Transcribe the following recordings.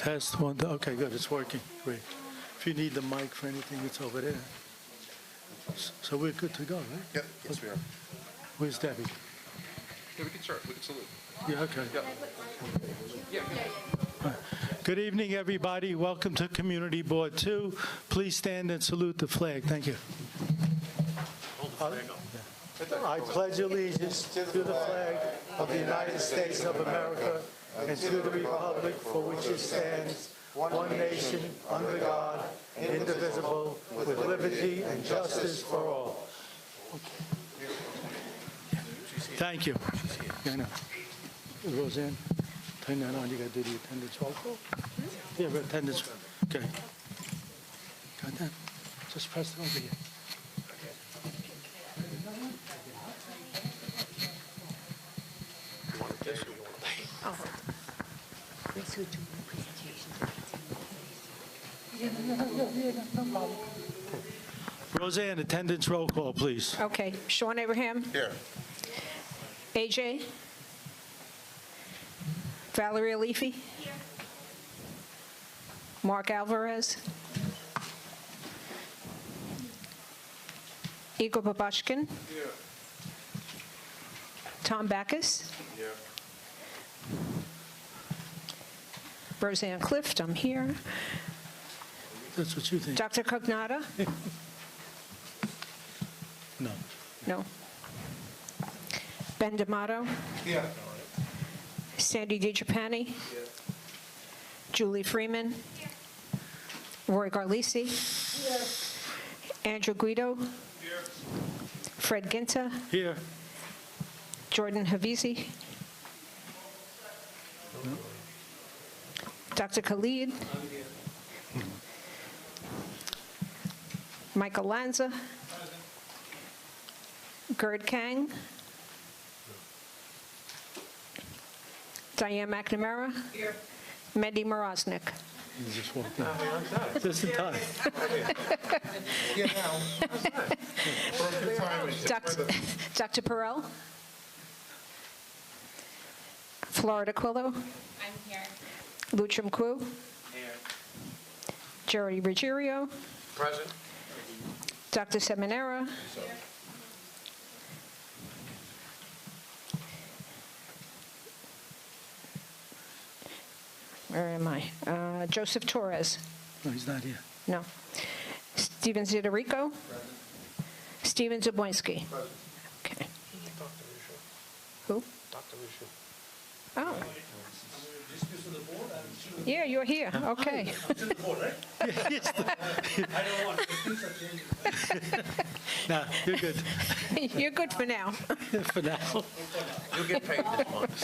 Test one. Okay, good. It's working. Great. If you need the mic for anything, it's over there. So we're good to go, right? Yep. Yes, we are. Where's Debbie? Yeah, we can start. We can salute. Yeah, okay. Yeah. Good evening, everybody. Welcome to Community Board 2. Please stand and salute the flag. Thank you. I pledge allegiance to the flag of the United States of America and to the republic for which it stands, one nation, under God, indivisible, with liberty and justice for all. Thank you. Yeah, no. Roseanne, turn that on. You got to do the attendance roll call? Yeah, but attendance. Okay. Got that? Just press it over here. Roseanne, attendance roll call, please. Okay, Sean Abraham, Here. AJ, Valerie Alifi, Mark Alvarez, Igor Babashkin, Here. Tom Backus, Here. Roseanne Clift, I'm here, That's what you think. Dr. Cognata, No. no, Ben D'Amato, Yeah. Sandy DiGiapani, Julie Freeman, Roy Garlisi, Andrew Guido, Fred Ginta, Here. Jordan Havizi, Dr. Khalid, Michael Lanza, Gerd Kang, Diane McNamara, Mendy Moroznik. You just walked in. Just in time. Yeah, now. Perfect timing. Dr. Perel, Florida Quillo, I'm here. Luchum Ku, Jerry Ruggiero, Present. Dr. Seminara, where am I? Joseph Torres, No, he's not here. no. Steven Zidorico, Steven Zaboinski. Okay. Who? Dr. Rishu. Oh. Yeah, you're here, okay. No, you're good. You're good for now. For now. You'll get paid this month.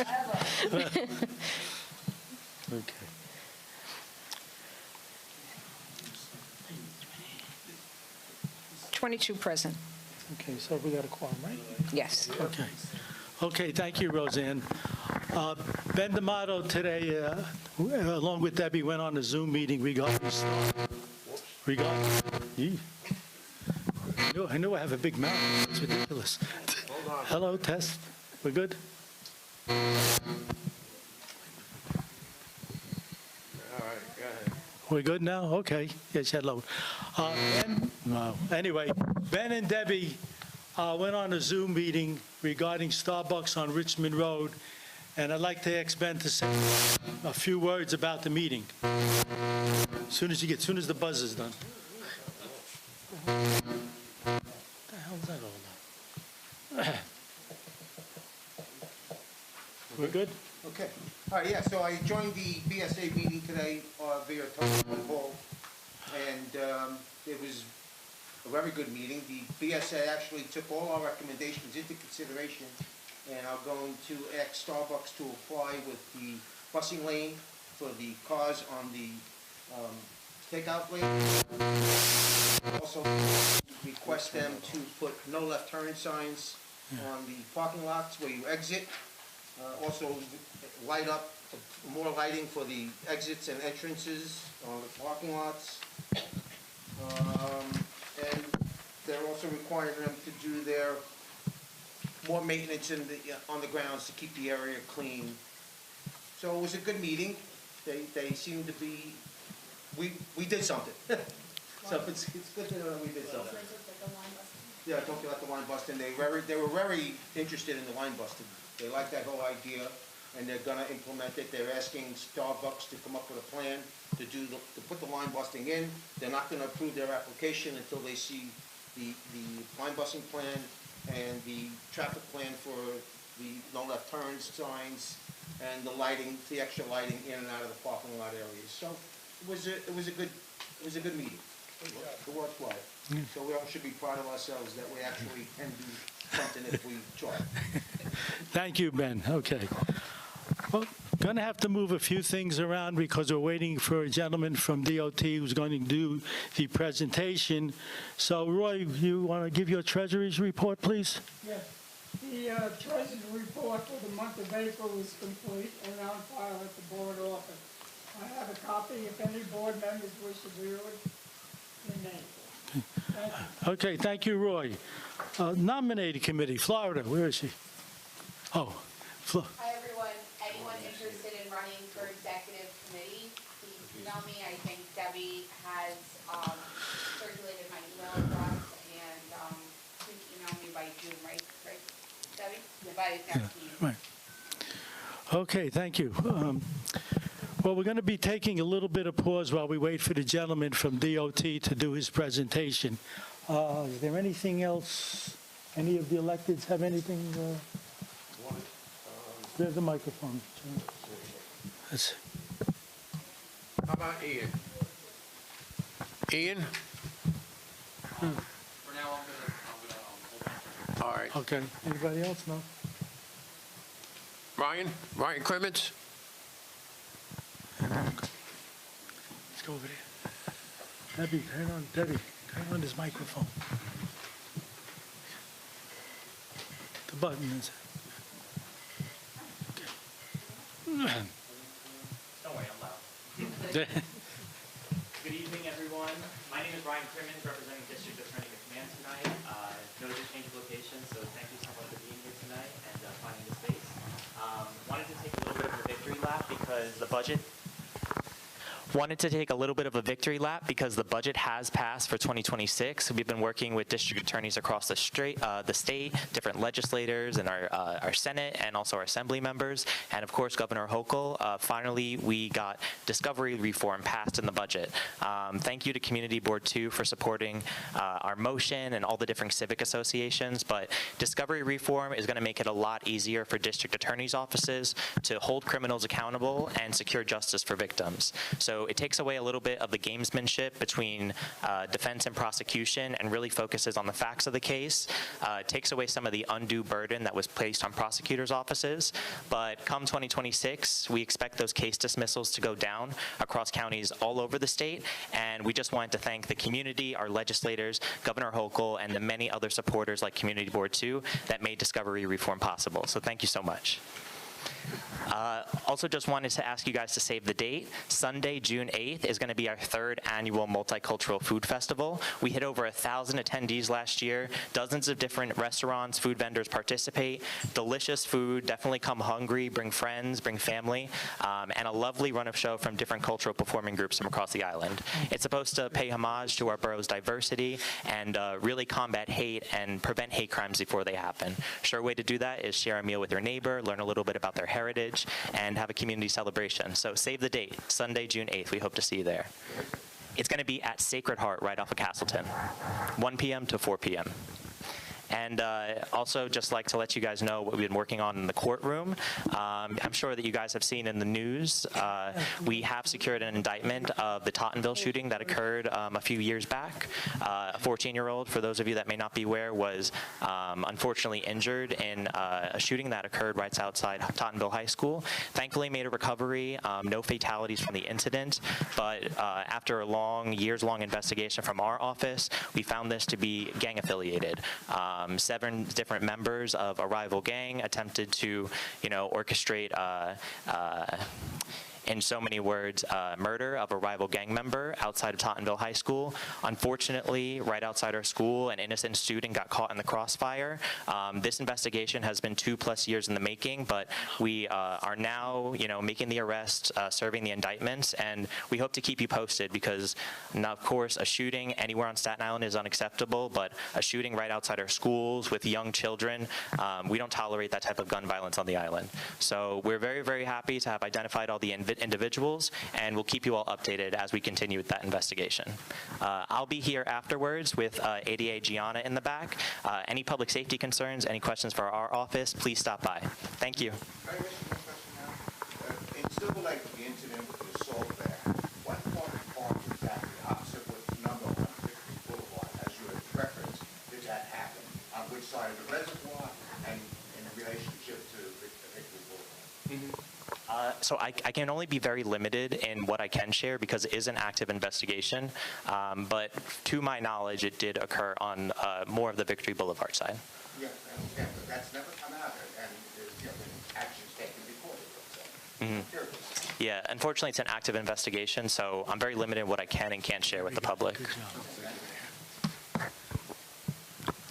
Okay. $22 present, Okay, so we got a quorum, right? yes. Okay. Okay, thank you, Roseanne. Ben D'Amato today, along with Debbie, went on a Zoom meeting regarding Yee. I know I have a big mouth. It's ridiculous. Hello, test. We're good? All right, go ahead. We're good now? Okay. Yes, hello. Anyway, Ben and Debbie went on a Zoom meeting regarding Starbucks on Richmond Road, and I'd like to ask Ben to say a few words about the meeting. As soon as the buzz is done. What the hell is that all about? We're good? Okay. All right, yeah, so I joined the BSA meeting today via telephone call, and it was a very good meeting. The BSA actually took all our recommendations into consideration and are going to ask Starbucks to apply with the busing lane for the cars on the takeout lane. Also request them to put no left turn signs on the parking lots where you exit. Also light up, more lighting for the exits and entrances on the parking lots. And they're also requiring them to do their more maintenance on the grounds to keep the area clean. So it was a good meeting. They seem to be, we did something. So it's good to know that we did something. Yeah, talking about the line busting, they were very interested in the line busting. They like that whole idea, and they're gonna implement it. They're asking Starbucks to come up with a plan to put the line busting in. They're not gonna approve their application until they see the line busting plan and the traffic plan for the no left turns signs and the lighting, the extra lighting in and out of the parking lot areas. So it was a good meeting. It worked well. So we all should be proud of ourselves that we actually can do something if we try. Thank you, Ben. Okay. Well, going to have to move a few things around because we're waiting for a gentleman from DOT who's going to do the presentation. So, Roy, you want to give your Treasury's report, please? Yes. The Treasurer's report for the month of April is complete and on file at the board office. I have a copy if any board members wish to view it in April. Thank you. Okay, thank you, Roy. Nominating committee, Florida, where is she? Oh, Hi, everyone. Anyone interested in running for executive committee, please email me. I think Debbie has circulated my email address, and please email me by June, right, Debbie? By next meeting. right. Okay, thank you. Well, we're going to be taking a little bit of pause while we wait for the gentleman from DOT to do his presentation. Is there anything else? Any of the electeds have anything? There's a microphone. Let's- How about Ian? Ian? For now, I'm gonna hold on. All right. Okay, anybody else? No? Ryan Crimmins? Let's go over there. Debbie, turn on this microphone. The button is. Don't worry, I'm loud. Okay. Good evening, everyone. My name is Ryan Crimmins, representing District Attorney McMahon tonight. Notice a change of location, so thank you so much for being here tonight and finding the space. Wanted to take a little bit of a victory lap because the budget has passed for 2026. We've been working with district attorneys across the state, different legislators, and our Senate, and also our Assembly members, and of course Governor Hochul. Finally, we got discovery reform passed in the budget. Thank you to Community Board 2 for supporting our motion and all the different civic associations. But discovery reform is going to make it a lot easier for district attorneys' offices to hold criminals accountable and secure justice for victims. So it takes away a little bit of the gamesmanship between defense and prosecution and really focuses on the facts of the case. It takes away some of the undue burden that was placed on prosecutors' offices. But come 2026, we expect those case dismissals to go down across counties all over the state. And we just wanted to thank the community, our legislators, Governor Hochul, and the many other supporters like Community Board 2 that made discovery reform possible. So thank you so much. Also just wanted to ask you guys to save the date. Sunday, June 8th is going to be our third annual Multicultural Food Festival. We hit over 1,000 attendees last year. Dozens of different restaurants, food vendors participate. Delicious food. Definitely come hungry. Bring friends, bring family, and a lovely run of show from different cultural performing groups from across the island. It's supposed to pay homage to our borough's diversity and really combat hate and prevent hate crimes before they happen. Sure way to do that is share a meal with your neighbor, learn a little bit about their heritage, and have a community celebration. So save the date, Sunday, June 8th. We hope to see you there. It's going to be at Sacred Heart right off of Castleton, 1 p.m. to 4 p.m. And also just like to let you guys know what we've been working on in the courtroom. I'm sure that you guys have seen in the news, we have secured an indictment of the Tottenville shooting that occurred a few years back. A 14-year-old, for those of you that may not be aware, was unfortunately injured in a shooting that occurred right outside Tottenville High School. Thankfully made a recovery, no fatalities from the incident, but after a years-long investigation from our office, we found this to be gang affiliated. 7 different members of a rival gang attempted to, orchestrate in so many words, murder of a rival gang member outside of Tottenville High School. Unfortunately, right outside our school, an innocent student got caught in the crossfire. This investigation has been 2+ years in the making, but we are now, making the arrest, serving the indictments, and we hope to keep you posted because, now, of course, a shooting anywhere on Staten Island is unacceptable, but a shooting right outside our schools with young children, we don't tolerate that type of gun violence on the island. So we're very, very happy to have identified all the individuals, and we'll keep you all updated as we continue with that investigation. I'll be here afterwards with ADA Gianna in the back. Any public safety concerns, any questions for our office, please stop by. Thank you. Can I ask you a question now? In Silver Lake, the incident with the assault there, what part of the park exactly, opposite what number on Victory Boulevard, as you had referenced, did that happen? On which side of the reservoir and in relationship to Victory Boulevard? So I can only be very limited in what I can share because it is an active investigation. But to my knowledge, it did occur on more of the Victory Boulevard side. Yeah, I understand, but that's never come out, and there's, been actions taken before, I'm curious. Yeah, unfortunately, it's an active investigation, so I'm very limited in what I can and can't share with the public. Good job.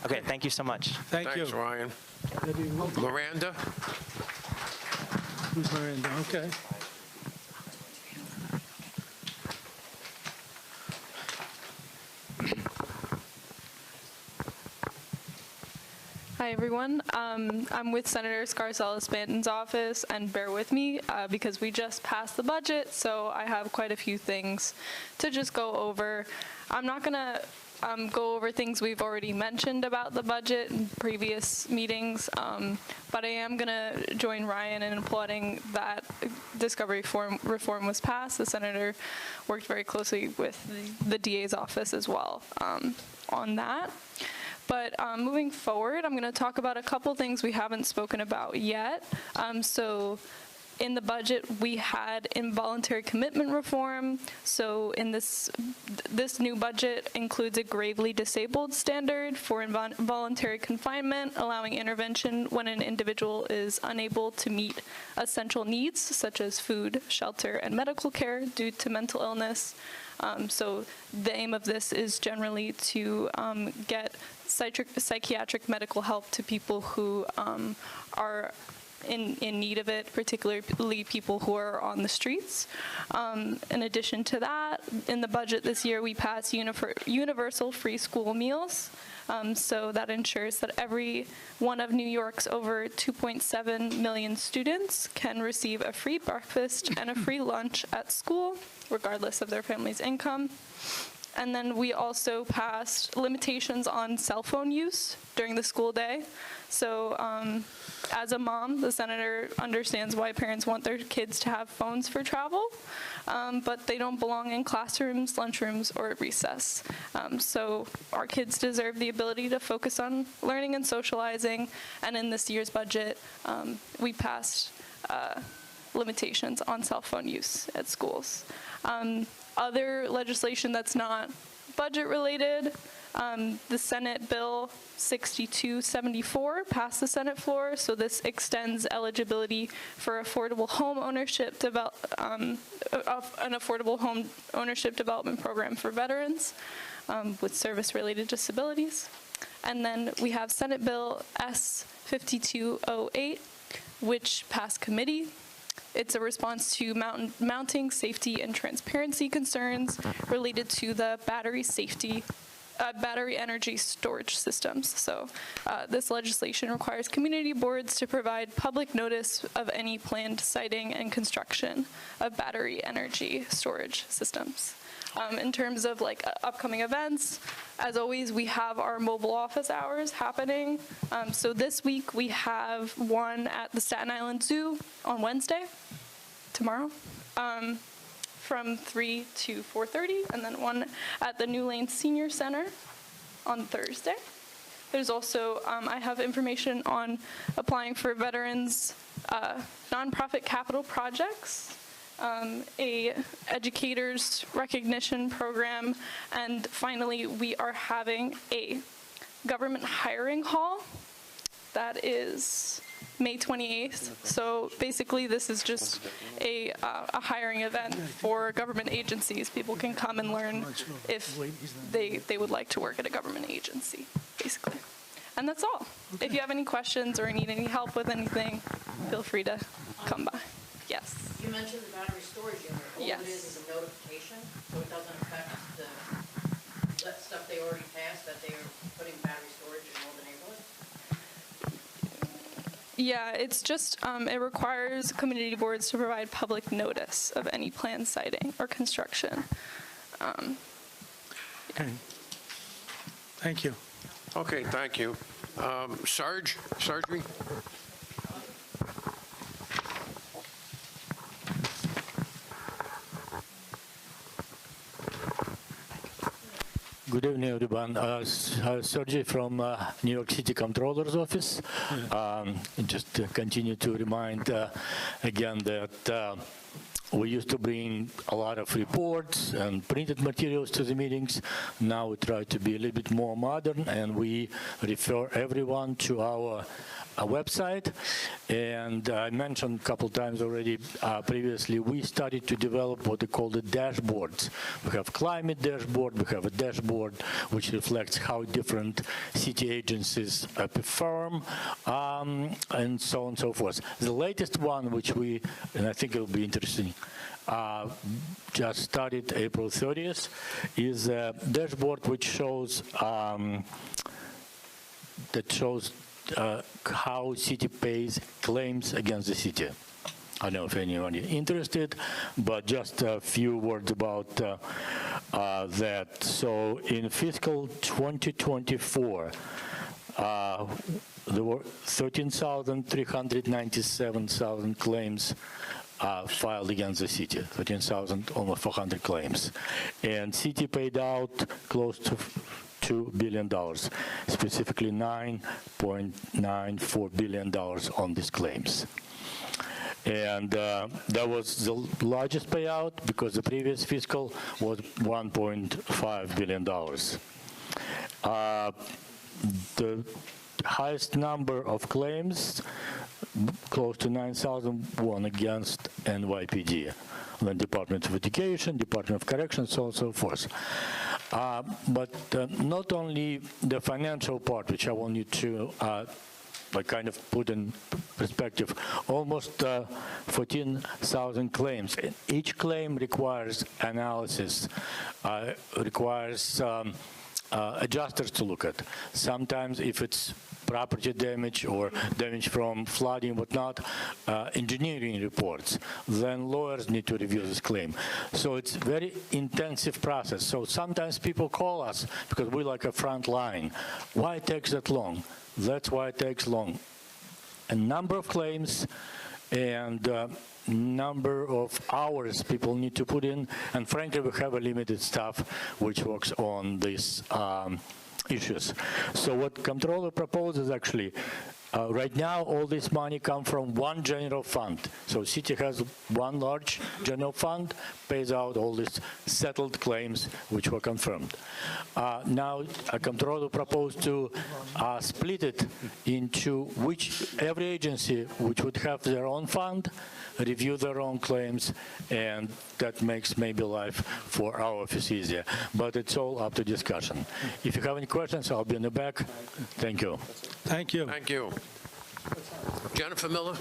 Okay, thank you so much. Thank you. Thanks, Ryan. Debbie, Miranda? who's Miranda? Okay. Hi, everyone. I'm with Senator Scarcella-Spanton's office, and bear with me because we just passed the budget, so I have quite a few things to just go over. I'm not going to go over things we've already mentioned about the budget in previous meetings, but I am going to join Ryan in applauding that discovery reform was passed. The senator worked very closely with the DA's office as well on that. But moving forward, I'm going to talk about a couple things we haven't spoken about yet. So in the budget, we had involuntary commitment reform. So in this new budget includes a gravely disabled standard for involuntary confinement, allowing intervention when an individual is unable to meet essential needs, such as food, shelter, and medical care due to mental illness. So the aim of this is generally to get psychiatric medical help to people who are in need of it, particularly people who are on the streets. In addition to that, in the budget this year, we passed universal free school meals. So that ensures that every one of New York's over 2.7 million students can receive a free breakfast and a free lunch at school, regardless of their family's income. And then we also passed limitations on cell phone use during the school day. So as a mom, the senator understands why parents want their kids to have phones for travel, but they don't belong in classrooms, lunchrooms, or at recess. So our kids deserve the ability to focus on learning and socializing, and in this year's budget, we passed limitations on cell phone use at schools. Other legislation that's not budget related, the Senate Bill 6274 passed the Senate floor, so this extends eligibility for affordable home ownership an affordable home ownership development program for veterans with service-related disabilities. And then we have Senate Bill S 5208, which passed committee. It's a response to mounting safety and transparency concerns related to the battery energy storage systems. So this legislation requires community boards to provide public notice of any planned siting and construction of battery energy storage systems. In terms of upcoming events, as always, we have our mobile office hours happening. So this week we have one at the Staten Island Zoo on Wednesday, tomorrow, from 3 to 4:30, and then one at the New Lane Senior Center on Thursday. There's also, I have information on applying for veterans nonprofit capital projects, a educators recognition program, and finally, we are having a government hiring hall that is May 28th. So basically, this is just a hiring event for government agencies. People can come and learn if they would like to work at a government agency, basically. And that's all. If you have any questions or need any help with anything, feel free to come by. Yes. You mentioned the battery storage unit. All Yes. it is a notification, so it doesn't affect that stuff they already passed, that they're putting battery storage in all the neighborhoods? Yeah, it's just, it requires community boards to provide public notice of any planned siting or construction. Okay. Thank you. Okay, thank you. Sarge, Sargery? Good evening, everyone. Sergey from New York City Comptroller's Office. Just to continue to remind again that we used to bring a lot of reports and printed materials to the meetings. Now we try to be a little bit more modern, and we refer everyone to our website. And I mentioned a couple times already previously, we started to develop what they call the dashboards. We have climate dashboard, we have a dashboard which reflects how different city agencies perform, and so on and so forth. The latest one, which we, and I think it will be interesting, just started April 30th, is a dashboard which shows how city pays claims against the city. I don't know if anyone is interested, but just a few words about that. So in fiscal 2024, there were 13,397 claims filed against the city, 13,000, almost 400 claims. And city paid out close to $2 billion, specifically $9.94 billion on these claims. And that was the largest payout because the previous fiscal was $1.5 billion. The highest number of claims, close to 9,001 against NYPD, the Department of Education, Department of Corrections, so on and so forth. But not only the financial part, which I want you to kind of put in perspective, almost 14,000 claims. Each claim requires analysis, requires adjusters to look at. Sometimes if it's property damage or damage from flooding, whatnot, engineering reports. Then lawyers need to review this claim. So it's a very intensive process. So sometimes people call us because we're like a front line. Why it takes that long? That's why it takes long. A number of claims and number of hours people need to put in. And frankly, we have a limited staff which works on these issues. So what Comptroller proposes actually, right now all this money comes from one general fund. So city has one large general fund, pays out all these settled claims which were confirmed. Now a Comptroller proposed to split it into which every agency which would have their own fund, review their own claims, and that makes maybe life for our office easier. But it's all up to discussion. If you have any questions, I'll be in the back. Thank you. Thank you. Thank you. Jennifer Miller?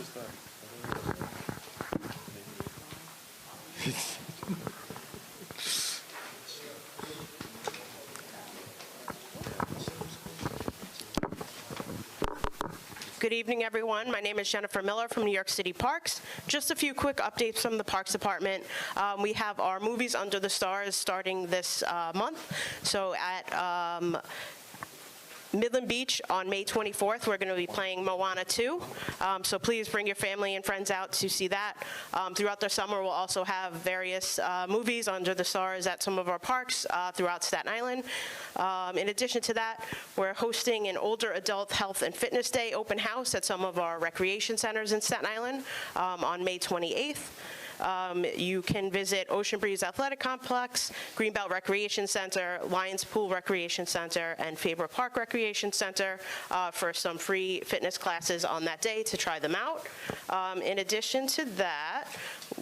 Good evening, everyone. My name is Jennifer Miller from New York City Parks. Just a few quick updates from the Parks Department. We have our Movies Under the Stars starting this month. So at Midland Beach on May 24th, we're going to be playing Moana 2. So please bring your family and friends out to see that. Throughout the summer, we'll also have various movies under the stars at some of our parks throughout Staten Island. In addition to that, we're hosting an Older Adult Health and Fitness Day open house at some of our recreation centers in Staten Island on May 28th. You can visit Ocean Breeze Athletic Complex, Greenbelt Recreation Center, Lions Pool Recreation Center, and Faber Park Recreation Center for some free fitness classes on that day to try them out. In addition to that,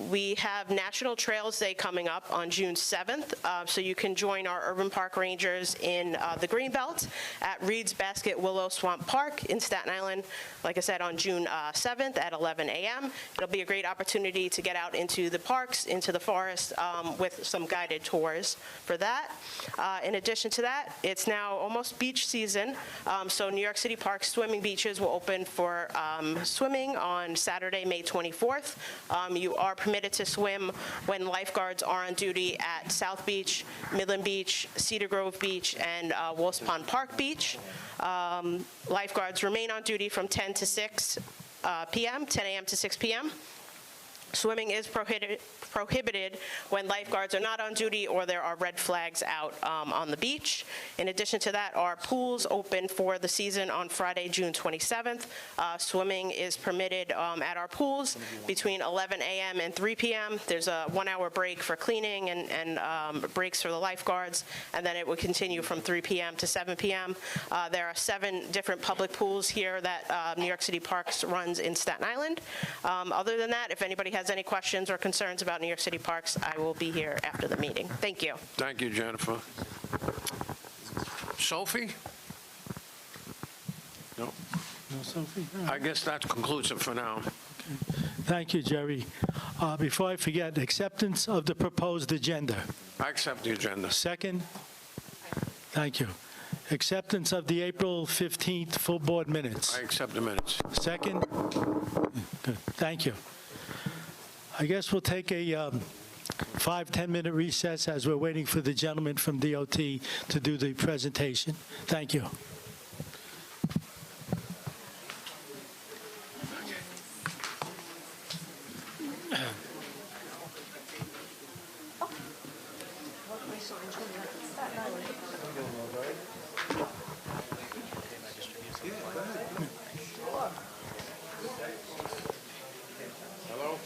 we have National Trails Day coming up on June 7th, so you can join our Urban Park Rangers in the Greenbelt at Reed's Basket Willow Swamp Park in Staten Island, like I said, on June 7th at 11 a.m. It'll be a great opportunity to get out into the parks, into the forest, with some guided tours for that. In addition to that, it's now almost beach season, so New York City Parks swimming beaches will open for swimming on Saturday, May 24th. You are permitted to swim when lifeguards are on duty at South Beach, Midland Beach, Cedar Grove Beach, and Wolf's Pond Park Beach. Lifeguards remain on duty from 10 to 6 p.m., 10 a.m. to 6 p.m. Swimming is prohibited when lifeguards are not on duty or there are red flags out on the beach. In addition to that, our pools open for the season on Friday, June 27th. Swimming is permitted at our pools between 11 a.m. and 3 p.m. There's a 1-hour break for cleaning and breaks for the lifeguards, and then it will continue from 3 p.m. to 7 p.m. There are 7 different public pools here that New York City Parks runs in Staten Island. Other than that, if anybody has any questions or concerns about New York City Parks, I will be here after the meeting. Thank you. Thank you, Jennifer. Sophie? No. No, Sophie? I guess that concludes it for now. Thank you, Jerry. Before I forget, acceptance of the proposed agenda. I accept the agenda. Second? Thank you. Acceptance of the April 15th full board minutes. I accept the minutes. Second? Good, thank you. I guess we'll take a 5-10-minute recess as we're waiting for the gentleman from DOT to do the presentation. Thank you. Hello?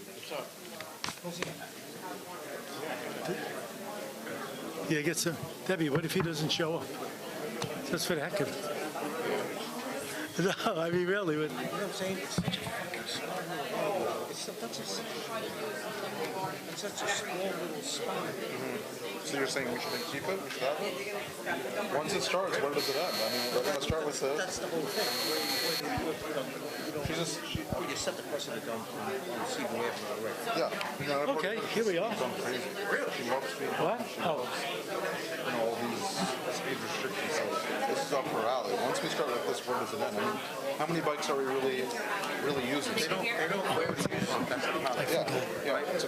What's up? Yeah, get some. Debbie, what if he doesn't show up? Just for the heck of it. No, I mean, really. You know what I'm saying? It's such a fucking small little area. It's such a small little spot. So you're saying we shouldn't keep it? We should have it? Once it starts, where does it end? I mean, we're going to start with this. That's the whole thing. You set the precedent on Seaboard Avenue already. Yeah. You know, Okay, here we are. Really? She loves speed. What? Oh, You know, all these speed restrictions. So this is up her alley. Once we start with this, where does it end? I mean, how many bikes are we really using? They don't wear it. That's the problem. Yeah. It's a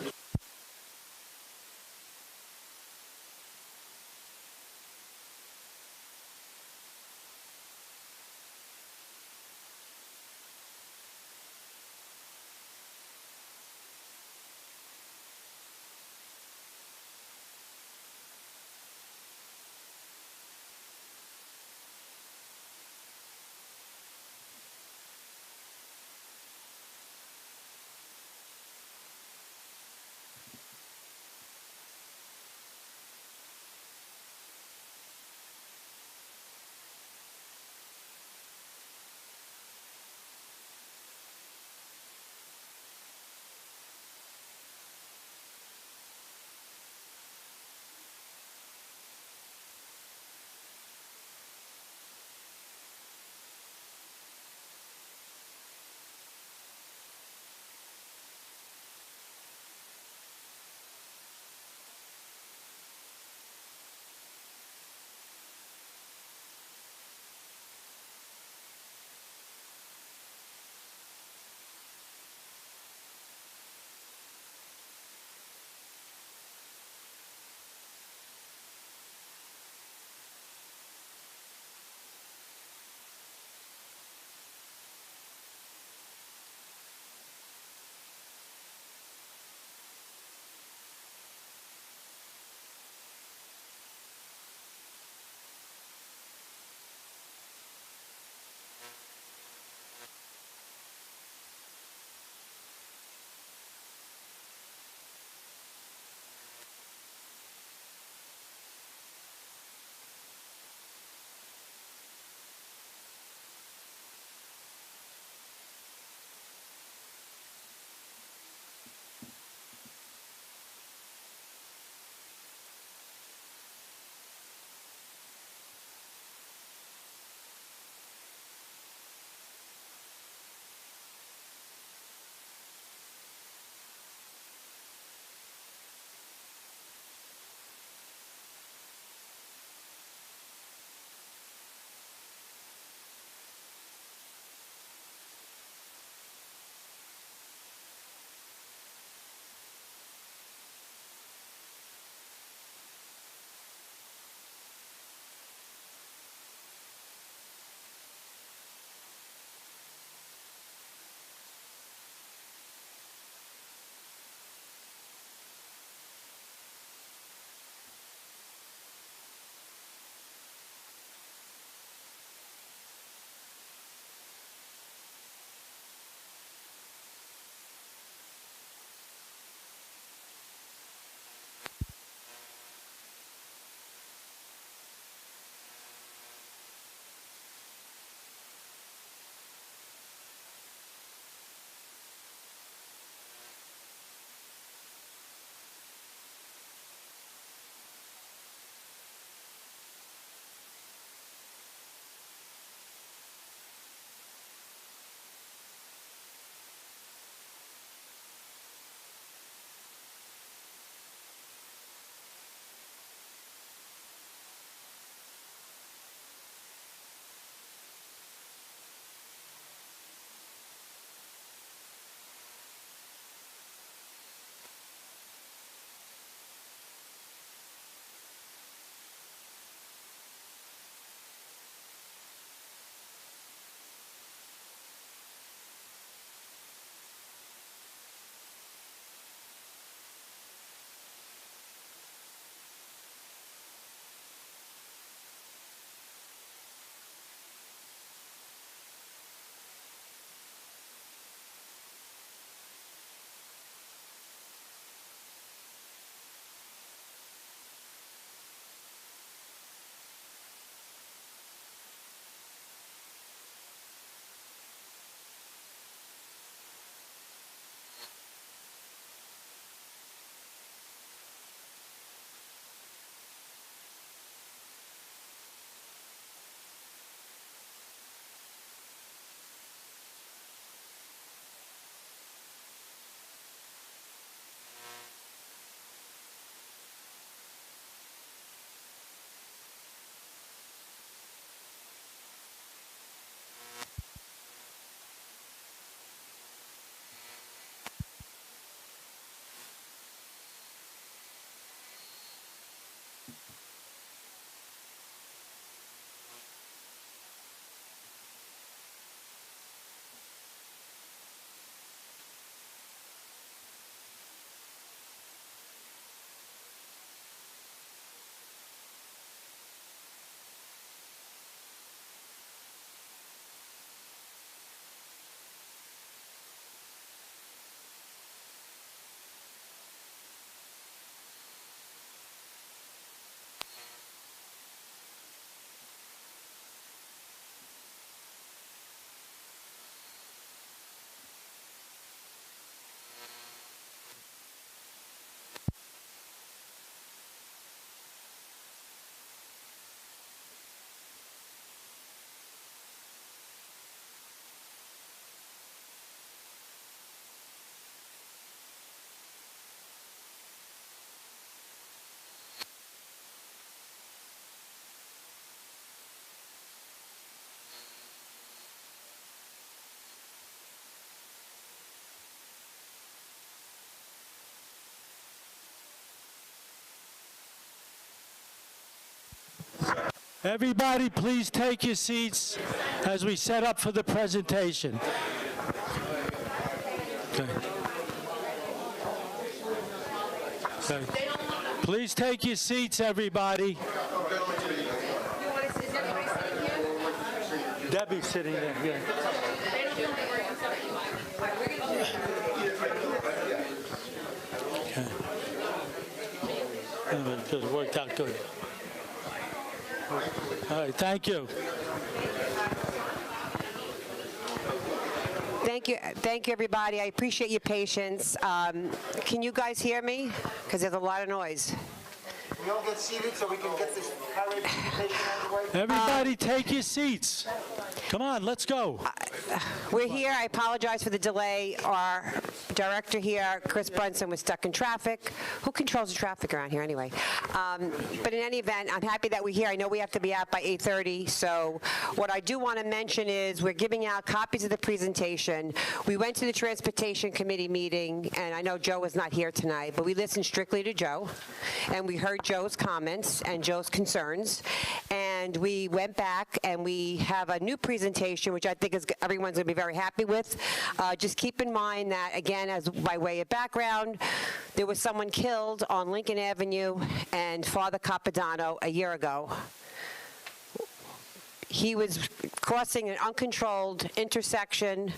Everybody, please take your seats as we set up for the presentation. Okay. Okay. Please take your seats, everybody. Debbie's sitting there, yeah. Okay. It worked out good. All right, thank you. Thank you, everybody. I appreciate your patience. Can you guys hear me? Because there's a lot of noise. Can we all get seated so we can get this highway presentation underway? Everybody take your seats. Come on, let's go. We're here. I apologize for the delay. Our director here, Chris Brunson, was stuck in traffic. Who controls the traffic around here anyway? But in any event, I'm happy that we're here. I know we have to be out by 8:30. So what I do want to mention is we're giving out copies of the presentation. We went to the Transportation Committee meeting, and I know Joe was not here tonight, but we listened strictly to Joe, and we heard Joe's comments and Joe's concerns, and we went back and we have a new presentation, which I think is everyone's going to be very happy with. Just keep in mind that, again, as by way of background, there was someone killed on Lincoln Avenue and Father Capodanno a year ago. He was crossing an uncontrolled intersection.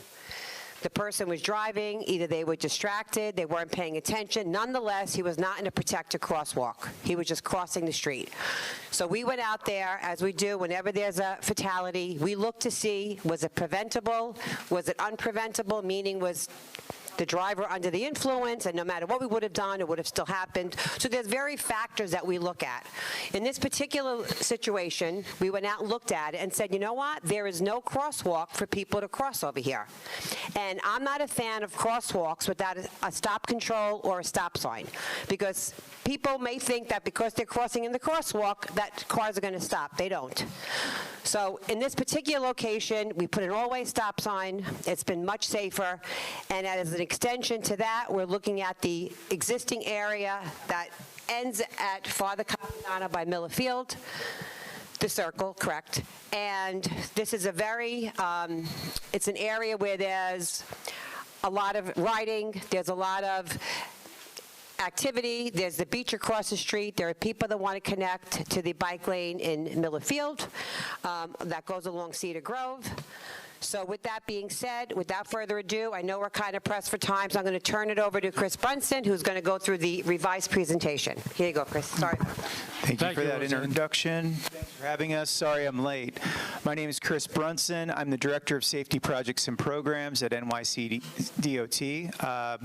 The person was driving, either they were distracted, they weren't paying attention. Nonetheless, he was not in a protected crosswalk. He was just crossing the street. So we went out there, as we do whenever there's a fatality. We looked to see, was it preventable? Was it unpreventable? Meaning, was the driver under the influence, and no matter what we would have done, it would have still happened. So there's very factors that we look at. In this particular situation, we went out and looked at it and said, you know what? There is no crosswalk for people to cross over here. And I'm not a fan of crosswalks without a stop control or a stop sign, because people may think that because they're crossing in the crosswalk, that cars are going to stop. They don't. So in this particular location, we put an all-way stop sign. It's been much safer. And as an extension to that, we're looking at the existing area that ends at Father Capodanno by Miller Field, the circle, correct. And this is a very, it's an area where there's a lot of riding, there's a lot of activity. There's the beach across the street. There are people that want to connect to the bike lane in Miller Field that goes along Cedar Grove. So with that being said, without further ado, I know we're kind of pressed for time, so I'm going to turn it over to Chris Brunson, who's going to go through the revised presentation. Here you go, Chris. Sorry. Thank you for that introduction. Thanks for having us. Sorry I'm late. My name is Chris Brunson. I'm the Director of Safety Projects and Programs at NYC DOT.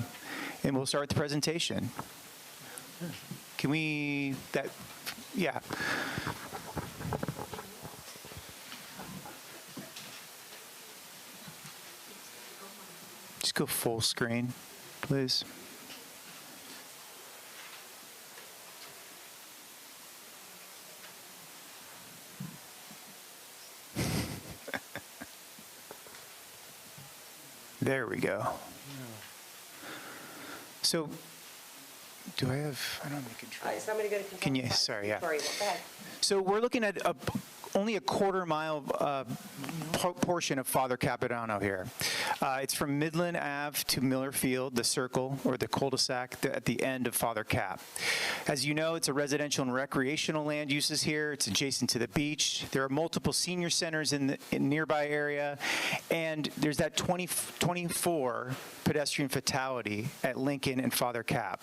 And we'll start the presentation. Can we, yeah. Just go full screen, please. There we go. So, do I have, I don't have any control. Is somebody going to Can you, sorry, yeah. Sorry, go ahead. So we're looking at only a quarter-mile portion of Father Capodanno here. It's from Midland Ave to Miller Field, the circle, or the cul-de-sac at the end of Father Cap. As you know, it's a residential and recreational land uses here. It's adjacent to the beach. There are multiple senior centers in the nearby area, and there's that 24 pedestrian fatality at Lincoln and Father Cap.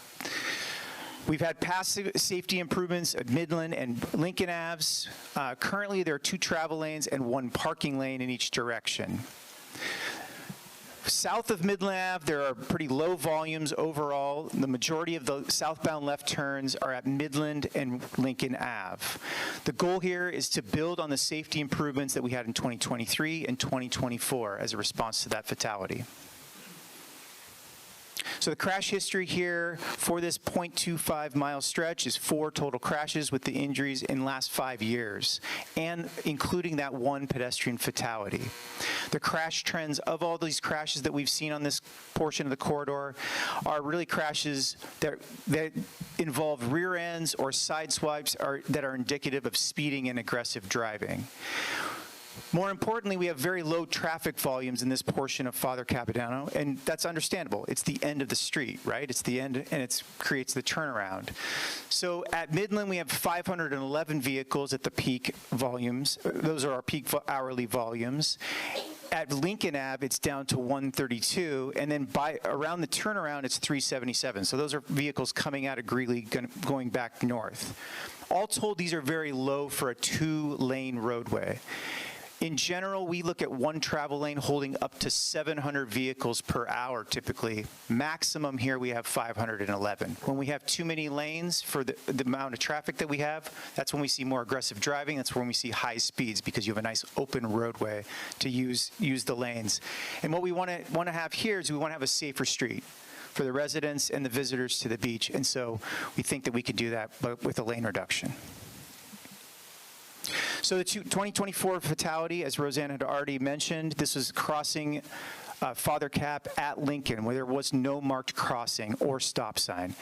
We've had past safety improvements at Midland and Lincoln Aves. Currently, there are 2 travel lanes and 1 parking lane in each direction. South of Midland Ave, there are pretty low volumes overall. The majority of the southbound left turns are at Midland and Lincoln Ave. The goal here is to build on the safety improvements that we had in 2023 and 2024 as a response to that fatality. So the crash history here for this 0.25 mile stretch is 4 total crashes with the injuries in the last 5 years, and including that one pedestrian fatality. The crash trends of all these crashes that we've seen on this portion of the corridor are really crashes that involve rear ends or side swipes that are indicative of speeding and aggressive driving. More importantly, we have very low traffic volumes in this portion of Father Capodanno, and that's understandable. It's the end of the street, right? It's the end, and it creates the turnaround. So at Midland, we have 511 vehicles at the peak volumes. Those are our peak hourly volumes. At Lincoln Ave, it's down to 132, and then around the turnaround, it's 377. So those are vehicles coming out of Greeley going back north. All told, these are very low for a 2-lane roadway. In general, we look at one travel lane holding up to 700 vehicles per hour typically. Maximum here we have 511. When we have too many lanes for the amount of traffic that we have, that's when we see more aggressive driving. That's when we see high speeds because you have a nice open roadway to use the lanes. And what we want to have here is we want to have a safer street for the residents and the visitors to the beach. And so we think that we could do that with a lane reduction. So the 2024 fatality, as Roseanne had already mentioned, this was crossing Father Cap at Lincoln, where there was no marked crossing or stop sign.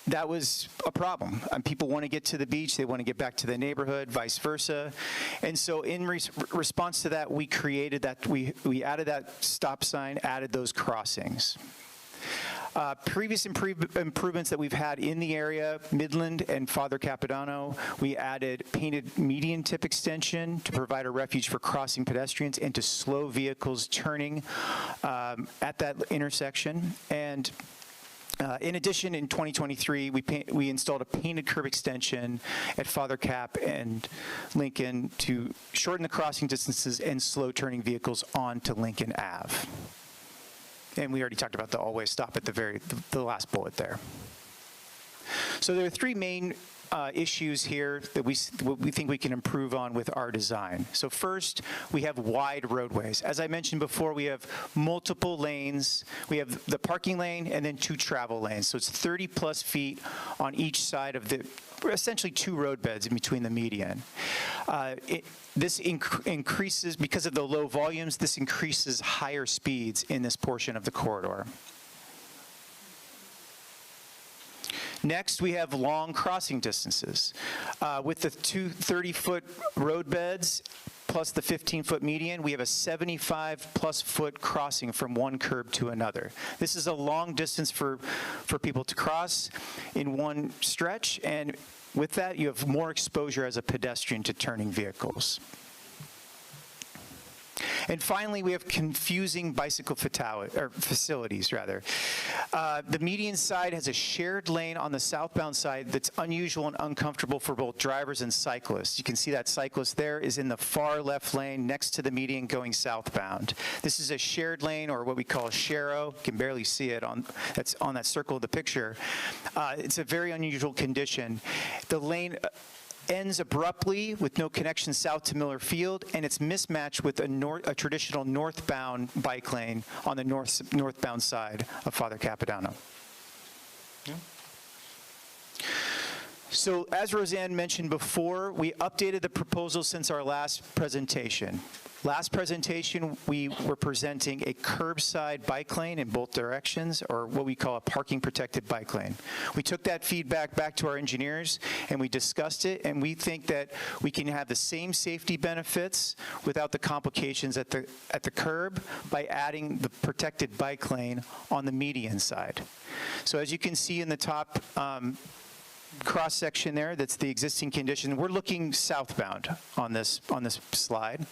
That was a problem. People want to get to the beach, they want to get back to the neighborhood, vice versa. And so in response to that, we created that, we added that stop sign, added those crossings. Previous improvements that we've had in the area, Midland and Father Capodanno, we added painted median tip extension to provide a refuge for crossing pedestrians and to slow vehicles turning at that intersection. And in addition, in 2023, we installed a painted curb extension at Father Cap and Lincoln to shorten the crossing distances and slow turning vehicles onto Lincoln Ave. And we already talked about the always stop at the last bullet there. So there are 3 main issues here that we think we can improve on with our design. So first, we have wide roadways. As I mentioned before, we have multiple lanes. We have the parking lane and then 2 travel lanes. So it's 30+ feet on each side of essentially 2 road beds in between the median. This increases, because of the low volumes, this increases higher speeds in this portion of the corridor. Next, we have long crossing distances. With the 2 30-foot road beds plus the 15-foot median, we have a 75+ foot crossing from one curb to another. This is a long distance for people to cross in one stretch, and with that, you have more exposure as a pedestrian to turning vehicles. And finally, we have confusing bicycle facilities. The median side has a shared lane on the southbound side that's unusual and uncomfortable for both drivers and cyclists. You can see that cyclist there is in the far left lane next to the median going southbound. This is a shared lane, or what we call a sharrow. You can barely see it that's on that circle of the picture. It's a very unusual condition. The lane ends abruptly with no connection south to Miller Field, and it's mismatched with a traditional northbound bike lane on the northbound side of Father Capodanno. Yeah. So as Roseanne mentioned before, we updated the proposal since our last presentation. Last presentation, we were presenting a curbside bike lane in both directions, or what we call a parking protected bike lane. We took that feedback back to our engineers and we discussed it, and we think that we can have the same safety benefits without the complications at the curb by adding the protected bike lane on the median side. So as you can see in the top cross section there, that's the existing condition. We're looking southbound on this slide.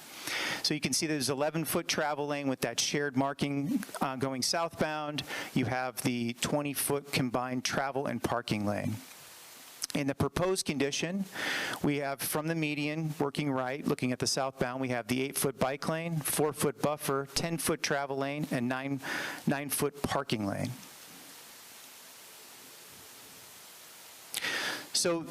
So you can see there's 11-foot travel lane with that shared marking going southbound. You have the 20-foot combined travel and parking lane. In the proposed condition, we have from the median, working right, looking at the southbound, we have the 8-foot bike lane, 4-foot buffer, 10-foot travel lane, and 9-foot parking lane. So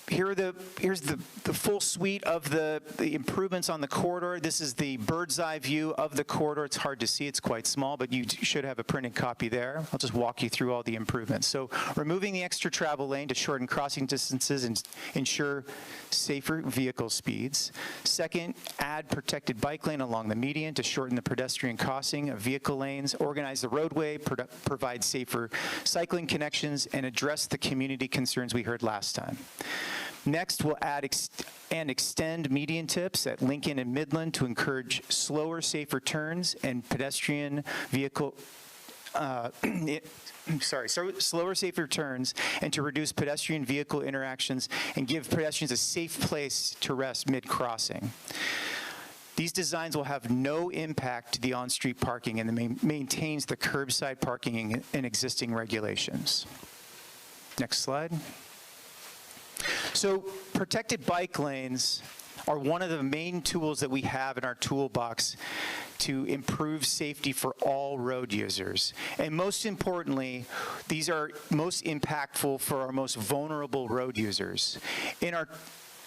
here's the full suite of the improvements on the corridor. This is the bird's eye view of the corridor. It's hard to see, it's quite small, but you should have a printed copy there. I'll just walk you through all the improvements. So removing the extra travel lane to shorten crossing distances and ensure safer vehicle speeds. Second, add protected bike lane along the median to shorten the pedestrian crossing of vehicle lanes, organize the roadway, provide safer cycling connections, and address the community concerns we heard last time. Next, we'll add and extend median tips at Lincoln and Midland to encourage slower, safer turns and pedestrian vehicle slower, safer turns, and to reduce pedestrian vehicle interactions and give pedestrians a safe place to rest mid-crossing. These designs will have no impact to the on-street parking and maintains the curbside parking and existing regulations. Next slide. So protected bike lanes are one of the main tools that we have in our toolbox to improve safety for all road users. And most importantly, these are most impactful for our most vulnerable road users. In our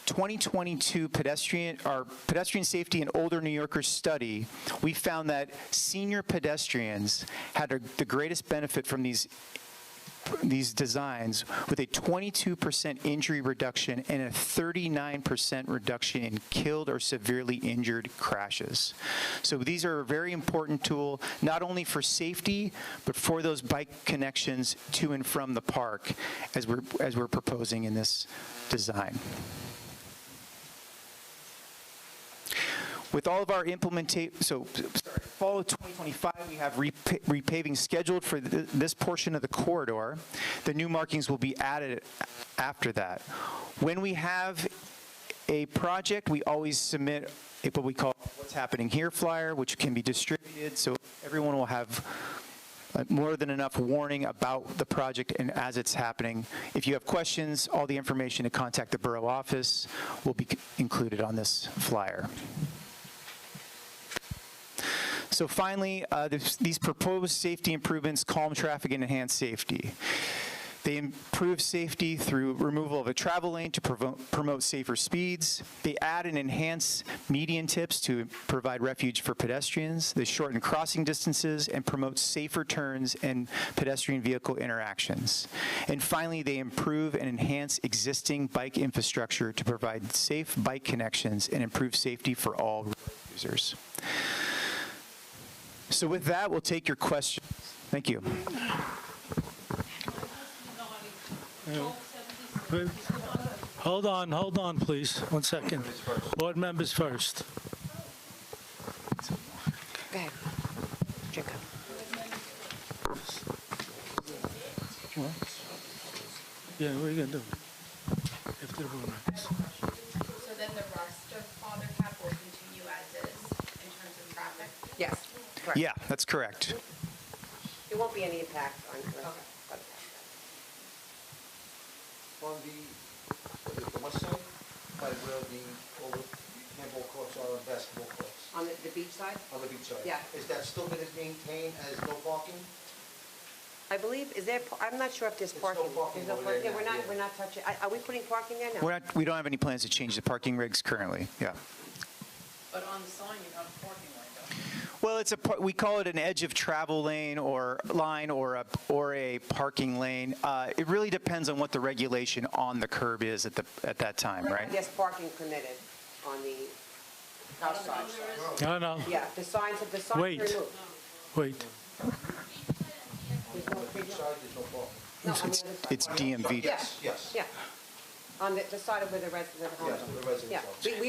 2022 pedestrian safety and older New Yorkers study, we found that senior pedestrians had the greatest benefit from these designs, with a 22% injury reduction and a 39% reduction in killed or severely injured crashes. So these are a very important tool, not only for safety, but for those bike connections to and from the park, as we're proposing in this design. With all of our fall of 2025, we have repaving scheduled for this portion of the corridor. The new markings will be added after that. When we have a project, we always submit what we call What's Happening Here flyer, which can be distributed, so everyone will have more than enough warning about the project and as it's happening. If you have questions, all the information to contact the borough office will be included on this flyer. So finally, these proposed safety improvements calm traffic and enhance safety. They improve safety through removal of a travel lane to promote safer speeds. They add and enhance median tips to provide refuge for pedestrians. They shorten crossing distances and promote safer turns and pedestrian vehicle interactions. And finally, they improve and enhance existing bike infrastructure to provide safe bike connections and improve safety for all users. So with that, we'll take your questions. Thank you. Hold on, please. 1 second. Board members first. Go ahead. Jacob. Yeah, what are you going to do? If they're board members. So then the rest of Father Cap will continue as is in terms of traffic? Yes, correct. Yeah, that's correct. There won't be any impact on the rest. On the west side, by where all the handball courts are and basketball courts, On the beach side? on the beach side? Yeah. Is that still going to maintain as no parking? I believe, I'm not sure if there's There's no parking. parking There's no over there parking. now, yeah. We're not touching, are we putting parking there? No. We don't have any plans to change the parking regs currently, yeah. But on the sign, you have a parking lane, don't you? Well, we call it an edge of travel lane or a parking lane. It really depends on what the regulation on the curb is at that time, right? There's parking permitted on the south side. No. Yeah, the signs are Wait. removed. Wait. There's no Beach side, there's no parking. No, on the other side. It's DMV. Yes, yes. Yeah, on the side of where the residents are. Yes, where the residents Yeah, are.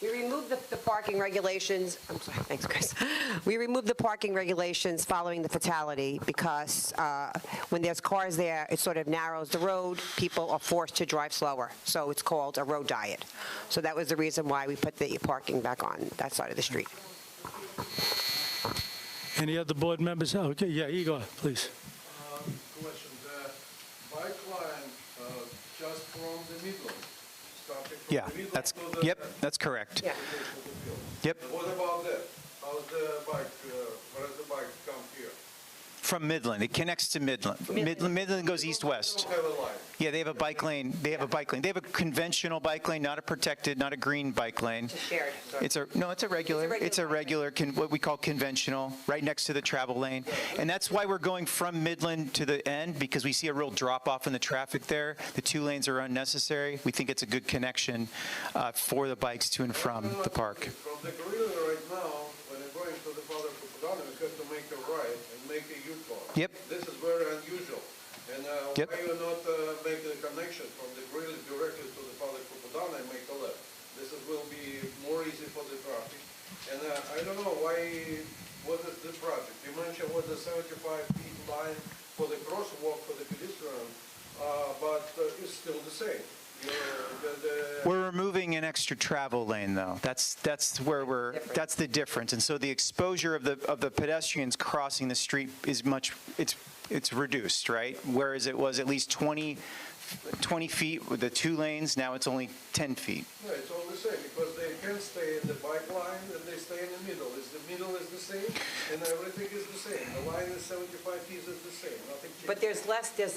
we removed the parking regulations, I'm sorry, thanks, Chris. We removed the parking regulations following the fatality because when there's cars there, it sort of narrows the road. People are forced to drive slower, so it's called a road diet. So that was the reason why we put the parking back on that side of the street. Any other board members? Okay, yeah, Igor, please. Question, the bike line just from the middle, starting from Yeah, the middle to the... that's correct. Yeah. Yep. What about that? How's the bike, where does the bike come here? From Midland. It connects to Midland. Midland goes east-west. Yeah, they have a bike lane. They have a bike lane. They have a conventional bike lane, not a protected, not a green bike lane. Shared. It's a regular. It's a regular, what we call conventional, right next to the travel lane. And that's why we're going from Midland to the end, because we see a real drop-off in the traffic there. The 2 lanes are unnecessary. We think it's a good connection for the bikes to and from the park. From the gorilla right now, when I'm going to the Father Kupadana, we have to make a right and make a U-turn. Yep. This is very unusual. And Yep. why you not make the connection from the gorilla directly to the Father Kupadana and make a left? This will be more easy for the traffic. And I don't know what is the project? You mentioned what the 75 feet line for the crosswalk for the pedestrian, but it's still the same. We're removing an extra travel lane, though. That's that's the difference. And so the exposure of the pedestrians crossing the street is it's reduced, right? Whereas it was at least 20 feet with the 2 lanes, now it's only 10 feet. No, it's all the same, because they can stay in the bike line and they stay in the middle. The middle is the same, and everything is the same. The line is 75 feet is the same, nothing changes. But there's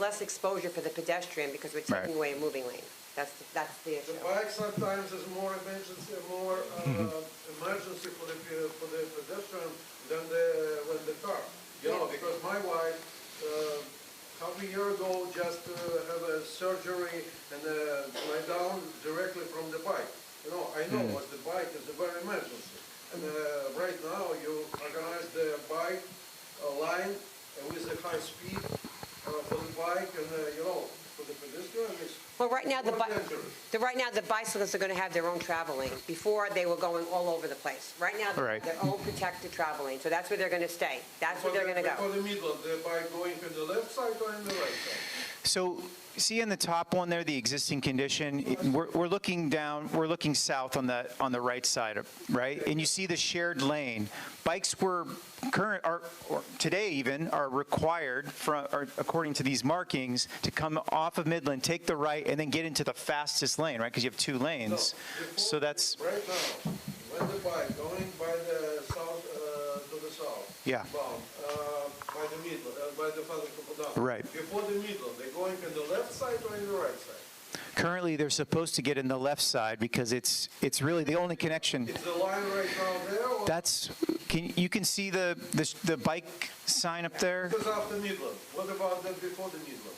less exposure for the pedestrian because we're taking away a moving lane. That's the issue. The bike sometimes is more emergency for the pedestrian than when the car. Because my wife, half a year ago, just have a surgery and lie down directly from the bike. I know what the bike is a very emergency. And right now, you organize the bike line with a high speed for the bike, and for the pedestrian, it's Well, right now, more dangerous. right now, the bicyclists are going to have their own travel lane. Before, they were going all over the place. Right now, they have their own protected travel lane, so that's where they're going to stay. That's where they're going to go. For the middle, the bike going to the left side or in the right side? So see in the top one there, the existing condition, we're looking down, we're looking south on the right side, right? And you see the shared lane. Bikes or today even, are required, according to these markings, to come off of Midland, take the right, and then get into the fastest lane, right? Because you have 2 lanes. So that's... Right now, when the bike going by the south, to the south, Yeah. bound, by the middle, by the Father Kupadana. Right. Before the middle, they're going in the left side or in the right side? Currently, they're supposed to get in the left side because it's really the only connection. Is the line right now there? Or You can see the bike sign up there? Because after Midland. What about that before the Midland?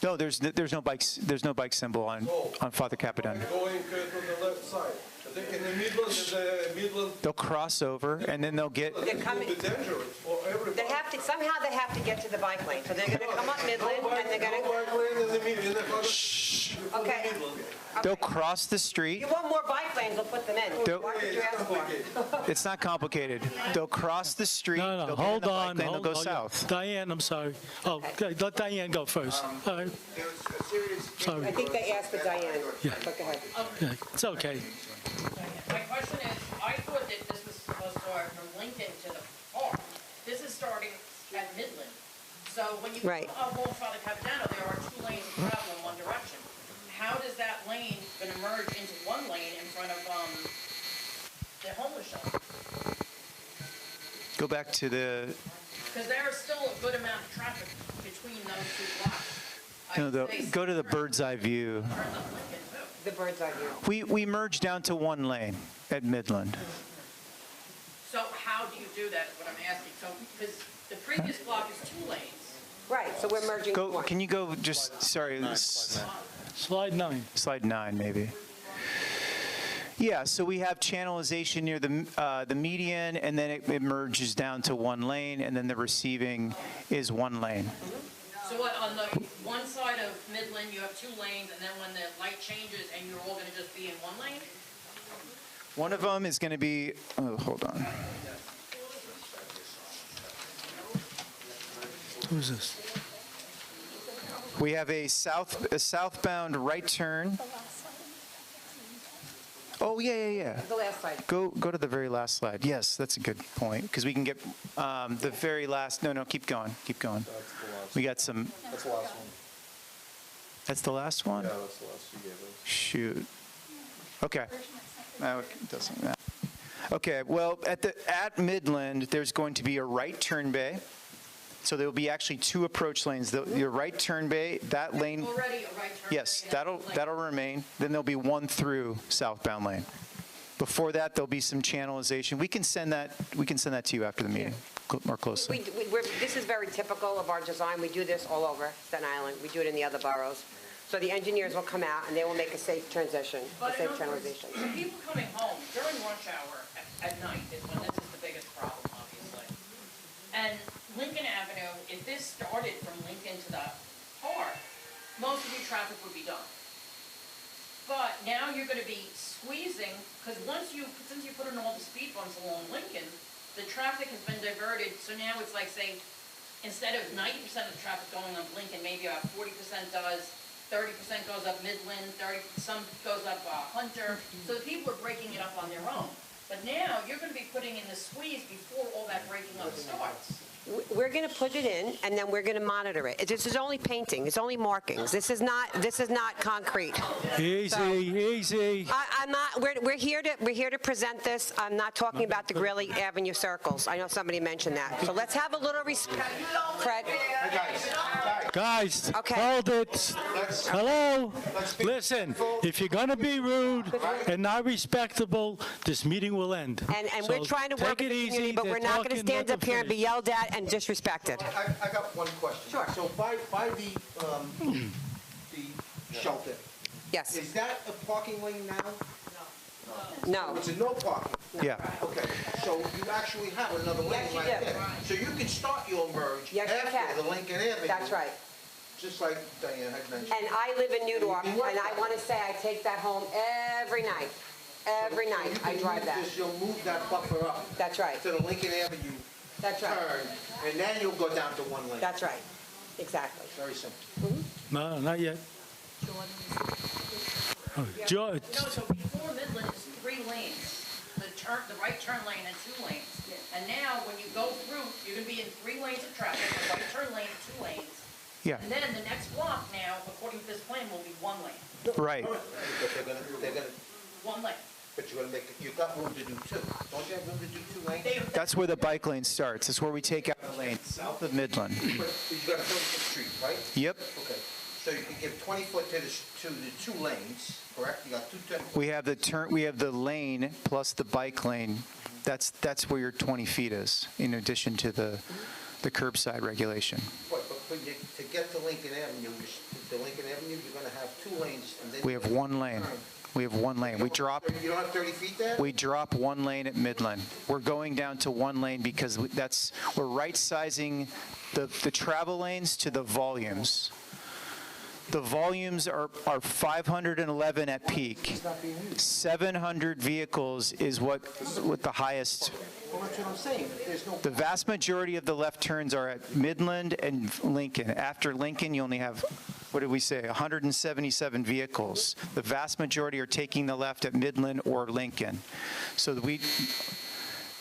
No, there's no bike symbol on Father Capitan. Going to the left side. I think in the Midland, They'll cross over and then they'll get. They're coming. it will be dangerous for everybody. Somehow they have to get to the bike lane. So they're going to come up Midland and they're going to. Bike lane in the middle. Okay. They'll cross the street. You want more bike lanes, we'll put them in. What did you ask for? It's not complicated. They'll cross the street. No, they'll hold get in the on. bike lane, they'll go yeah. south. Diane, I'm sorry. Oh, okay, let Diane go first. All right. Sorry. I think they asked for Diane. Yeah. But go ahead. Yeah, it's okay. My question is, I thought that this was supposed to start from Lincoln to the park. This is starting at Midland. So when you Right. come along Father Capitano, there are 2 lanes of travel in one direction. How does that lane going to merge into 1 lane in front of the homeless shelter? Go back to the. Because there is still a good amount of traffic between those 2 blocks. Go to the bird's eye view. The bird's eye view. We merged down to 1 lane at Midland. So how do you do that is what I'm asking. So, because the previous block is 2 lanes. Right, so we're merging to one. Can you go just, sorry, Slide 9. slide 9 maybe. Yeah, so we have channelization near the median, and then it merges down to 1 lane, and then the receiving is 1 lane. So what, on the one side of Midland, you have 2 lanes, and then when the light changes, and you're all going to just be in 1 lane? One of them is going to be, hold on. Who's this? We have a southbound right turn. Oh, yeah. The last slide. Go to the very last slide. Yes, that's a good point, because we can get the very last, no, keep going. We got some. That's the last one. That's the last one? Yeah, that's the last you gave us. Shoot. Okay. No, it doesn't matter. Okay, well, at Midland, there's going to be a right turn bay, So there will be actually 2 approach lanes. Your right turn bay, that lane, Already a right turn. yes, lane, that'll remain. Then there'll be 1 through southbound lane. Before that, there'll be some channelization. We can send that to you after the meeting, more closely. This is very typical of our design. We do this all over Staten Island. We do it in the other boroughs. So the engineers will come out and they will make a safe transition, a But safe in other words, channelization. the people coming home during rush hour at night is when this is the biggest problem, obviously. And Lincoln Avenue, if this started from Lincoln to the park, most of your traffic would be done. But now you're gonna be squeezing, because since you put in all the speed bumps along Lincoln, the traffic has been diverted, so now it's like, say, instead of 90% of the traffic going up Lincoln, maybe about 40% does, 30% goes up Midland, some goes up Hunter, so the people are breaking it up on their own. But now, you're gonna be putting in the squeeze before all that breaking up starts. We're going to put it in, and then we're going to monitor it. This is only painting. It's only markings. This is not concrete. Easy. I'm not. We're here to present this. I'm not talking about the Greeley Avenue circles. I know somebody mentioned that. So let's have a little respect, Fred. Guys, Okay. hold it. Hello? Listen, if you're going to be rude and not respectable, this meeting will end. And So we're trying to work take with it the community, easy. but They're we're not going to talking, stand let up them here and be finish. yelled at and disrespected. I got one question. Sure. So by the shelter, Yes. is that a parking lane now? No. It's a no parking? Yeah. Okay, so you actually have another lane Yes, you right do. there. So you can start your merge Yes, you can. after the Lincoln Avenue. That's right. Just like Diane had mentioned. And I live in Newark, and I want to say I take that home every night. Every night I drive that. You'll move that buffer up That's right. to the Lincoln Avenue That's right. turn, and then you'll go down to 1 lane. That's right. Exactly. Very simple. No, not yet. George, No, so before Midland is 3 lanes, the right turn lane and 2 lanes. And now, when you go through, you're gonna be in 3 lanes of traffic, a right turn lane, 2 lanes. Yeah, And then the next block now, according to this plan, will be 1 lane. right. But they're gonna, 1 lane. but you're gonna make, you've got room to do 2. Don't you have room to do 2 lanes? That's where the bike lane starts. That's where we take out the lane, south of Midland. But you got a 30-foot street, right? Yep. Okay, so you can give 20 foot to the 2 lanes, correct? You got 2 10-foot. We have the lane plus the bike lane. That's where your 20 feet is, in addition to the curbside regulation. But to get to Lincoln Avenue, you're gonna have 2 lanes, and then. We have 1 lane. We have 1 lane. We drop You don't have 30 feet there? 1 lane at Midland. We're going down to 1 lane because we're right-sizing the travel lanes to the volumes. The volumes are 511 at peak. 700 vehicles is what the highest. Well, that's what I'm saying. There's no. The vast majority of the left turns are at Midland and Lincoln. After Lincoln, you only have, what did we say, 177 vehicles. The vast majority are taking the left at Midland or Lincoln. So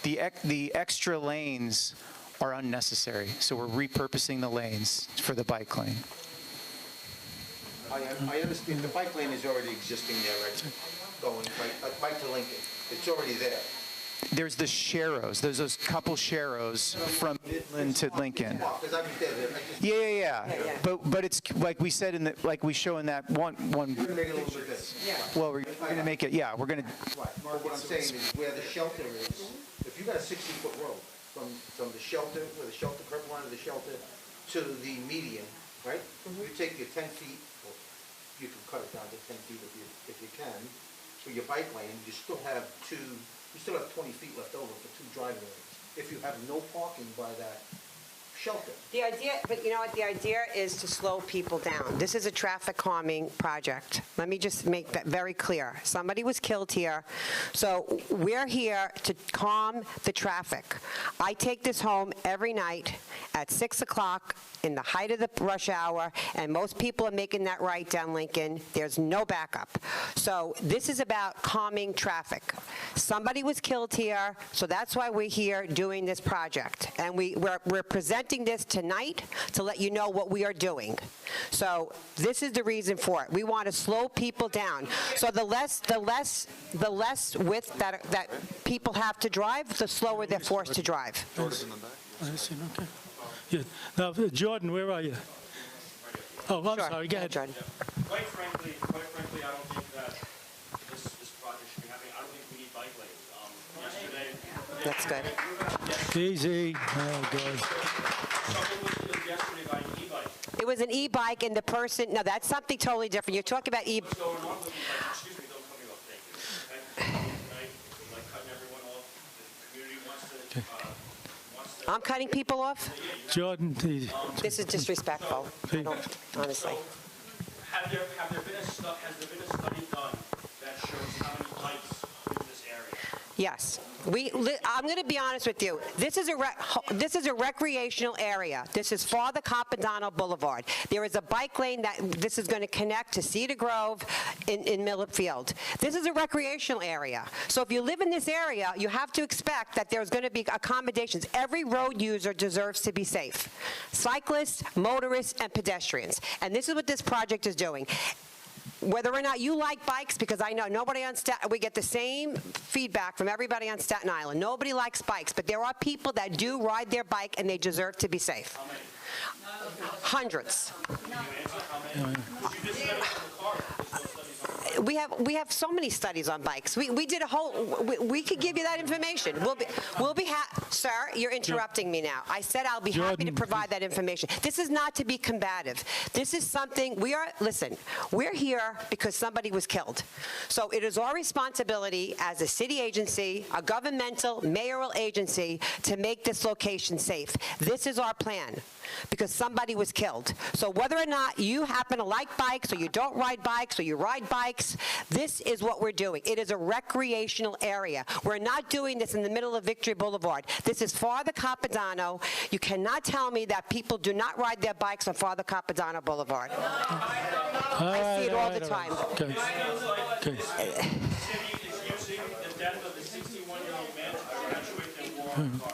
the extra lanes are unnecessary. So we're repurposing the lanes for the bike lane. I understand the bike lane is already existing there, right? Going right to Lincoln. It's already there. There's the Sharrows. There's those couple Sharrows from Midland to Lincoln. Because I was there. Yeah. But it's like we said like we show in that one. We're gonna make it a little bit bigger. Well, we're going to make it. Yeah, we're going to. Right. But what I'm saying is where the shelter is, if you got a 60-foot road from the shelter, where the shelter, curb line of the shelter, to the median, right? You take your 10 feet, or you can cut it down to 10 feet if you can, for your bike lane, you still have 20 feet left over for 2 driving lanes. If you have no parking by that shelter. The idea, but you know what, the idea is to slow people down. This is a traffic calming project. Let me just make that very clear. Somebody was killed here, so we're here to calm the traffic. I take this home every night at 6 o'clock in the height of the rush hour, and most people are making that right down Lincoln. There's no backup. So this is about calming traffic. Somebody was killed here, so that's why we're here doing this project. And we're presenting this tonight to let you know what we are doing. So this is the reason for it. We want to slow people down. So the less width that people have to drive, the slower they're forced to drive. I see, okay. Yeah. Now, Jordan, where are you? Oh, I'm Sure. sorry, go ahead. Jordan. Quite frankly, I don't think that this project should be happening. I don't think we need bike lanes. Yesterday. That's good. Easy. Oh, God. Someone was killed yesterday by an e-bike. It was an e-bike, and the person, no, that's something totally different. You're talking about What's going on with e-bikes? Excuse me, don't cut me off, thank you. Okay? Tonight, like cutting everyone off. The community wants to, I'm cutting people off? Jordan, This is disrespectful, I don't, honestly. has there been a study done that shows how many bikes use this area? Yes. I'm going to be honest with you. This is a recreational area. This is Father Capodanno Boulevard. There is a bike lane that this is going to connect to Cedar Grove in Miller Field. This is a recreational area. So if you live in this area, you have to expect that there's going to be accommodations. Every road user deserves to be safe. Cyclists, motorists, and pedestrians. And this is what this project is doing. Whether or not you like bikes, because I know nobody on Staten, we get the same feedback from everybody on Staten Island. Nobody likes bikes, but there are people that do ride their bike and they deserve to be safe. Hundreds. We have so many studies on bikes. We did a whole. We could give you that information. We'll be sir. You're interrupting me now. I said I'll be happy to provide that information. This is not to be combative. This is something we are. Listen, we're here because somebody was killed. So it is our responsibility as a city agency, a governmental, mayoral agency, to make this location safe. This is our plan. Because somebody was killed. So whether or not you happen to like bikes or you don't ride bikes or you ride bikes, this is what we're doing. It is a recreational area. We're not doing this in the middle of Victory Boulevard. This is Father Capodanno. You cannot tell me that people do not ride their bikes on Father Capodanno Boulevard. I see it all the time. Okay. Okay.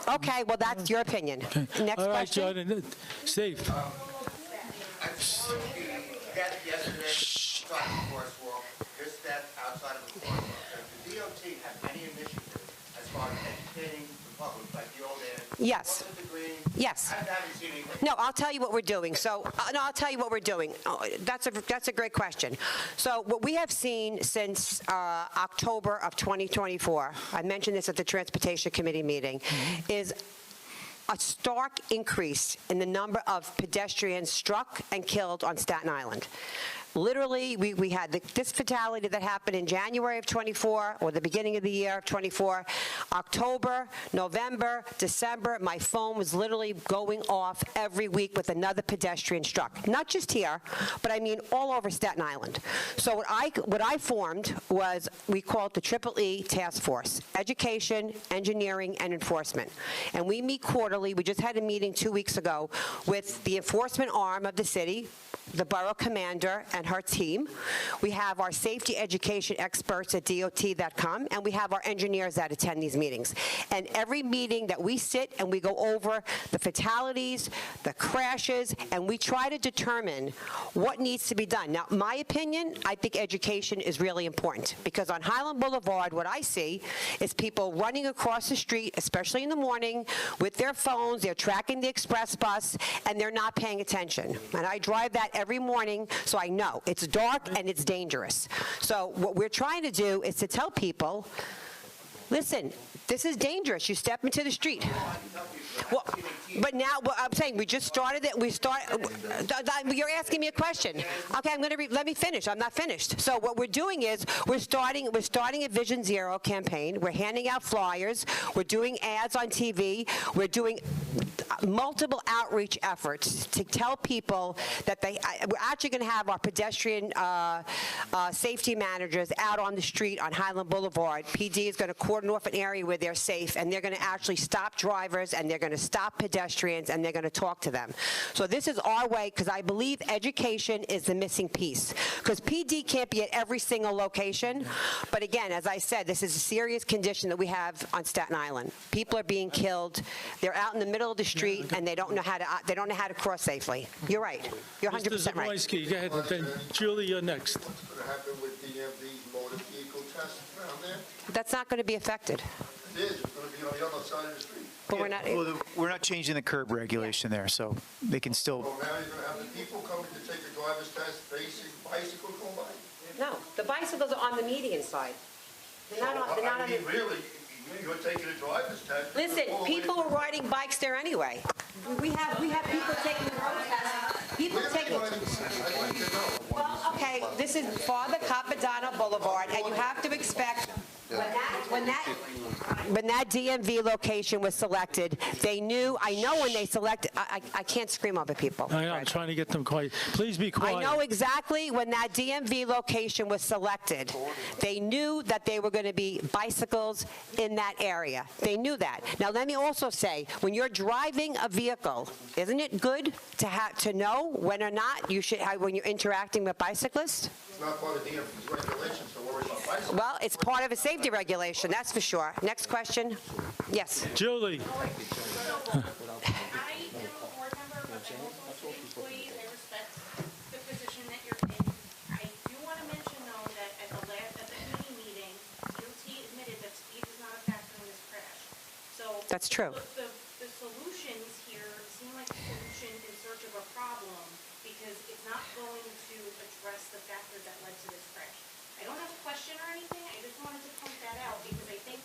Okay, well, that's your opinion. Next All right, question. Jordan. Steve. I saw that yesterday, outside of the crosswalk, just that outside of the crosswalk. Does the DOT have any initiative as far as educating the public, like the old ad? Yes. What is the green? Yes. I haven't seen anything. No, I'll tell you what we're doing. So, no, I'll tell you what we're doing. Oh, that's a great question. So, what we have seen since October of 2024, I mentioned this at the Transportation Committee meeting, is a stark increase in the number of pedestrians struck and killed on Staten Island. Literally, we had this fatality that happened in January of 24, or the beginning of the year of 24. October, November, December, my phone was literally going off every week with another pedestrian struck. Not just here, but I mean all over Staten Island. So what I formed was, we call it the Triple E Task Force: Education, Engineering, and Enforcement. And we meet quarterly. We just had a meeting 2 weeks ago with the enforcement arm of the city, the borough commander and her team. We have our safety education experts at DOT that come, and we have our engineers that attend these meetings. And every meeting that we sit and we go over the fatalities, the crashes, and we try to determine what needs to be done. Now, my opinion, I think education is really important, because on Highland Boulevard, what I see is people running across the street, especially in the morning, with their phones. They're tracking the express bus, and they're not paying attention. And I drive that every morning, so I know. It's dark and it's dangerous. So what we're trying to do is to tell people, listen, this is dangerous. You step into the street. Well, but now, well, I'm saying we just started it. You're asking me a question. Okay, let me finish. I'm not finished. So what we're doing is we're starting a Vision Zero campaign. We're handing out flyers. We're doing ads on TV. We're doing multiple outreach efforts to tell people that we're actually going to have our pedestrian safety managers out on the street on Highland Boulevard. PD is going to cordon off an area where they're safe, and they're going to actually stop drivers, and they're going to stop pedestrians, and they're going to talk to them. So this is our way, because I believe education is the missing piece. Because PD can't be at every single location. But again, as I said, this is a serious condition that we have on Staten Island. People are being killed. They're out in the middle of the street, and they don't know how to cross safely. You're right. You're 100% right. Mr. Zamoyski, go ahead. Then Julie, you're next. What's going to happen with DMV's motor vehicle test around there? That's not going to be affected. It is, it's going to be on the other side of the street. But we're not, Well, we're not changing the curb regulation there, so they can still, So now you're gonna have the people coming to take a driver's test facing bicycles going by? no, the bicycles are on the median side. They're not on, they're not I on mean, the... really, you're taking a driver's test. Listen, all the way people are riding bikes there anyway. We have people taking the road test. People taking... I'd like to know. Well, okay, this is Father Capodanno Boulevard, and you have to expect, when that DMV location was selected, they knew, I know when they selected, I can't scream over people. I know, I'm trying to get them quiet. Please be quiet. I know exactly when that DMV location was selected. They knew that they were going to be bicycles in that area. They knew that. Now, let me also say, when you're driving a vehicle, isn't it good to know when or not you should, when you're interacting with bicyclists? It's not part of DMV's regulations to worry about bicycles. Well, it's part of a safety regulation, that's for sure. Next question. Yes. Julie. I am a board member, but I'm also a city employee, and I respect the position that you're in. I do want to mention, though, that at the committee meeting, DOT admitted that speed is not a factor in this crash. So That's true. The solutions here seem like a solution in search of a problem, because it's not going to address the factors that led to this crash. I don't have a question or anything, I just wanted to point that out, because I think,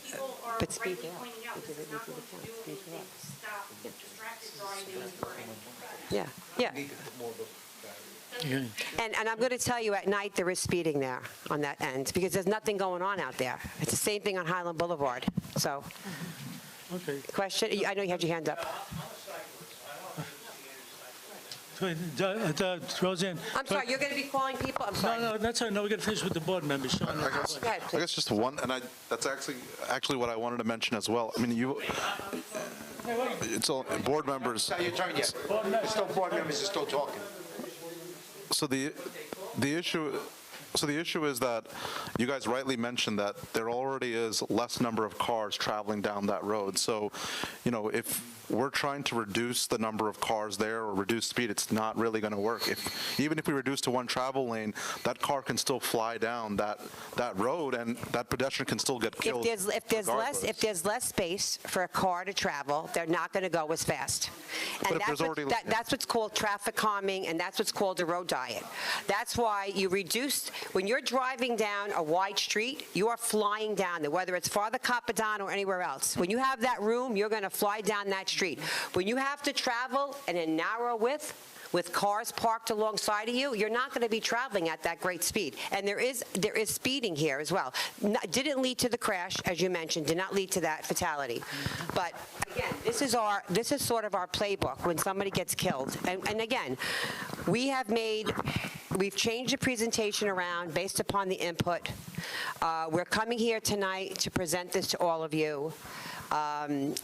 people are rightly pointing out this is not going to do anything to stop distracted driving or anything. Yeah, yeah. And I'm going to tell you, at night, there is speeding there on that end, because there's nothing going on out there. It's the same thing on Highland Boulevard, so. Okay. Question? I know you had your hand up. Roseanne. I'm sorry, you're going to be calling people? I'm sorry. No, that's all right. No, we're going to finish with the board members. Sean, I guess, Go ahead, I please. guess just one, and that's actually what I wanted to mention as well. I mean, it's all board members. It's not your turn yet. Still board members are still talking. So the issue. So the issue is that you guys rightly mentioned that there already is less number of cars traveling down that road. So, if we're trying to reduce the number of cars there or reduce speed, it's not really going to work. Even if we reduce to one travel lane, that car can still fly down that road, and that pedestrian can still get killed. If there's less space for a car to travel, they're not going to go as fast. But And if there's already- that's what's called traffic calming, and that's what's called a road diet. That's why you reduce, when you're driving down a wide street, you are flying down there, whether it's Father Capodanno or anywhere else. When you have that room, you're going to fly down that street. When you have to travel in a narrow width, with cars parked alongside of you, you're not going to be traveling at that great speed. And there is speeding here as well. Didn't lead to the crash, as you mentioned, did not lead to that fatality. But again, this is sort of our playbook when somebody gets killed. And again, we've changed the presentation around based upon the input. We're coming here tonight to present this to all of you. And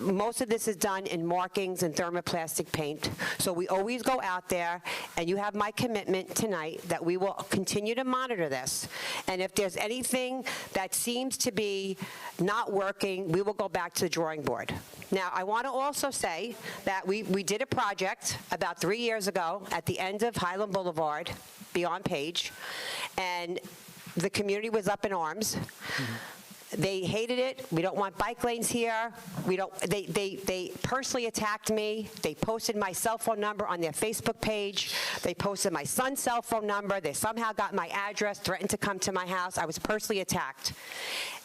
most of this is done in markings and thermoplastic paint. So we always go out there, and you have my commitment tonight that we will continue to monitor this. And if there's anything that seems to be not working, we will go back to the drawing board. Now, I want to also say that we did a project about 3 years ago at the end of Highland Boulevard, beyond Page, and the community was up in arms. They hated it. We don't want bike lanes here. They personally attacked me. They posted my cell phone number on their Facebook page. They posted my son's cell phone number. They somehow got my address, threatened to come to my house. I was personally attacked.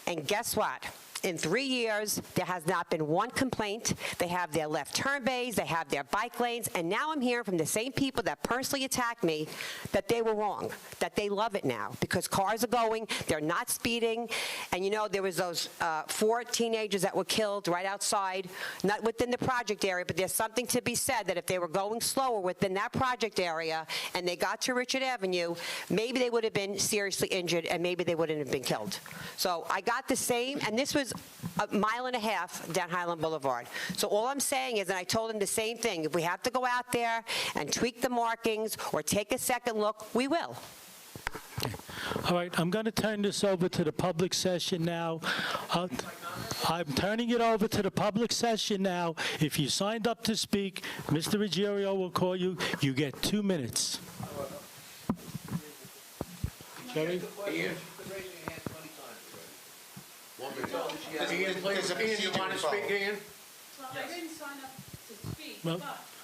And guess what? In 3 years, there has not been one complaint. They have their left turn bays, they have their bike lanes, and now I'm hearing from the same people that personally attacked me that they were wrong, that they love it now because cars are going, they're not speeding, and there was those 4 teenagers that were killed right outside, not within the project area, but there's something to be said that if they were going slower within that project area and they got to Richard Avenue, maybe they would have been seriously injured and maybe they wouldn't have been killed. So I got the same, and this was a mile and a half down Highland Boulevard. So all I'm saying is, and I told him the same thing, if we have to go out there and tweak the markings or take a second look, we will. All right, I'm going to turn this over to the public session now. I'm turning it over to the public session now. If you signed up to speak, Mr. Ruggiero will call you. You get 2 minutes. Jerry? Ian, please, Ian, you want to speak, Ian? Well, I didn't sign up to speak, Well,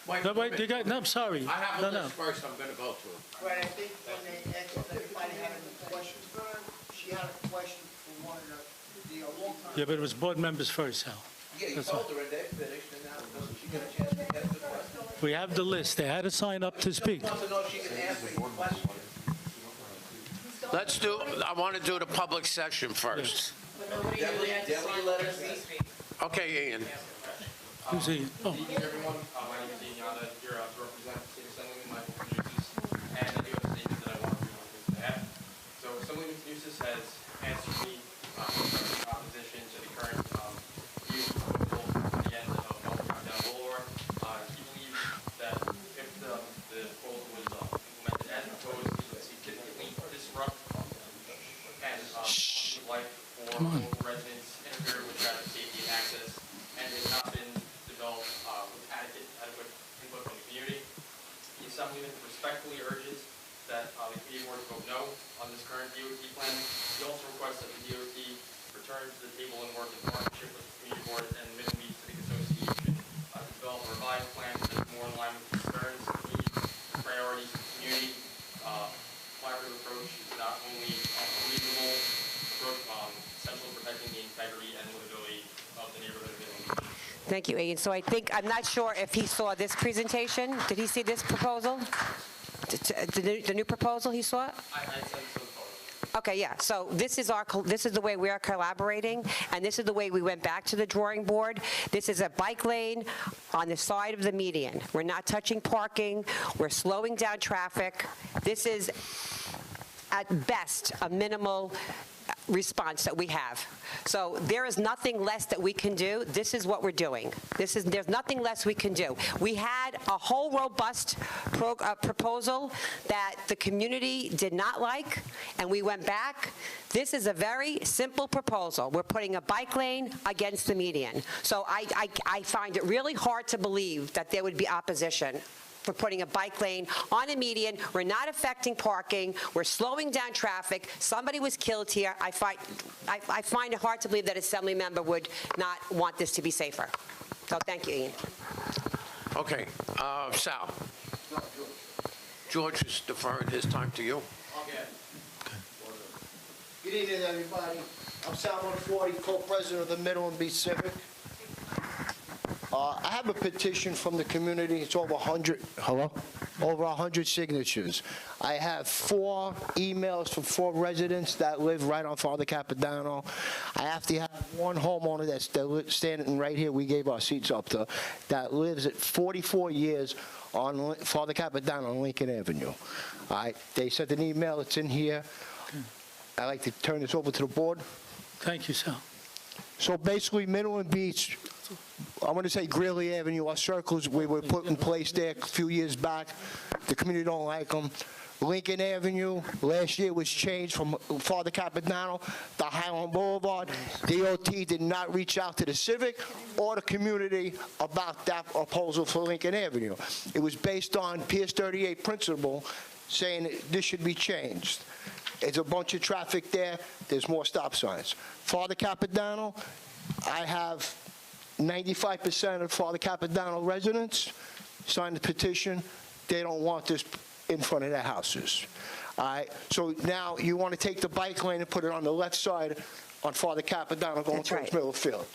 but no, wait, no, I'm sorry. I have No, a no. list first, I'm going to go to it. Right, I think when they asked if anybody had any questions for her, she had a question for one of the long time. Yeah, but it was board members first, Hal. Yeah, you That's told all. her and they finished, and now doesn't she get a chance to get the question? We have the list. They had to sign up to speak. Wants to know if she can answer your question. Let's do, I want to do the public session first. but nobody really had to sign up to speak. Okay, Ian. Who's he? Oh. Good evening, everyone. My name is Ian Yada, here to represent State Assemblyman Michael Panusis, and I do have a statement that I want to read on his behalf. So Assemblyman Panusis has answered me in opposition to the current view proposal at the end of Down Boulevard. He believes that if the proposal was implemented as proposed, it would significantly disrupt and quality of life for local residents, interfere with traffic safety and access, and has not been developed with adequate input from the community. The Assemblyman respectfully urges that the committee board vote no on this current DOT plan. He also requests that the DOT return to the table and work in partnership with the community board and Middle East Civic Association to develop a revised plan that is more in line with concerns, needs, and priorities of the community. Collaborative approach is not only a reasonable approach, essential protecting the integrity and livability of the neighborhood of Middle East. Thank you, Ian. So I think, I'm not sure if he saw this presentation. Did he see this proposal? The new proposal he saw? I sent some photos. Okay, yeah, so this is the way we are collaborating, and this is the way we went back to the drawing board. This is a bike lane on the side of the median. We're not touching parking, we're slowing down traffic. This is, at best, a minimal response that we have. So there is nothing less that we can do. This is what we're doing. There's nothing less we can do. We had a whole robust proposal that the community did not like, and we went back. This is a very simple proposal. We're putting a bike lane against the median. So I find it really hard to believe that there would be opposition for putting a bike lane on a median. We're not affecting parking. We're slowing down traffic. Somebody was killed here. I find it hard to believe that an assembly member would not want this to be safer. So thank you, Ian. Okay, Sal. George is deferring his time to you. Good evening, everybody. I'm Sal Monteforti, co-president of the Middle and Beach Civic. I have a petition from the community. It's over 100, over 100 signatures. I have 4 emails from 4 residents that live right on Father Capodanno. I have to have one homeowner that's standing right here, we gave our seats up to, that lives at 44 years on Father Capodanno on Lincoln Avenue. They sent an email, it's in here. I'd like to turn this over to the board. Thank you, Sal. So basically, Middle and Beach, I'm going to say Greeley Avenue, our circles we were put in place there a few years back. The community don't like them. Lincoln Avenue, last year was changed from Father Capodanno to Highland Boulevard. DOT did not reach out to the Civic or the community about that proposal for Lincoln Avenue. It was based on PS 38 principle saying this should be changed. There's a bunch of traffic there. There's more stop signs. Father Capodanno, I have 95% of Father Capodanno residents signed the petition. They don't want this in front of their houses. All right, so now you want to take the bike lane and put it on the left side on Father Capodanno going towards Middlefield.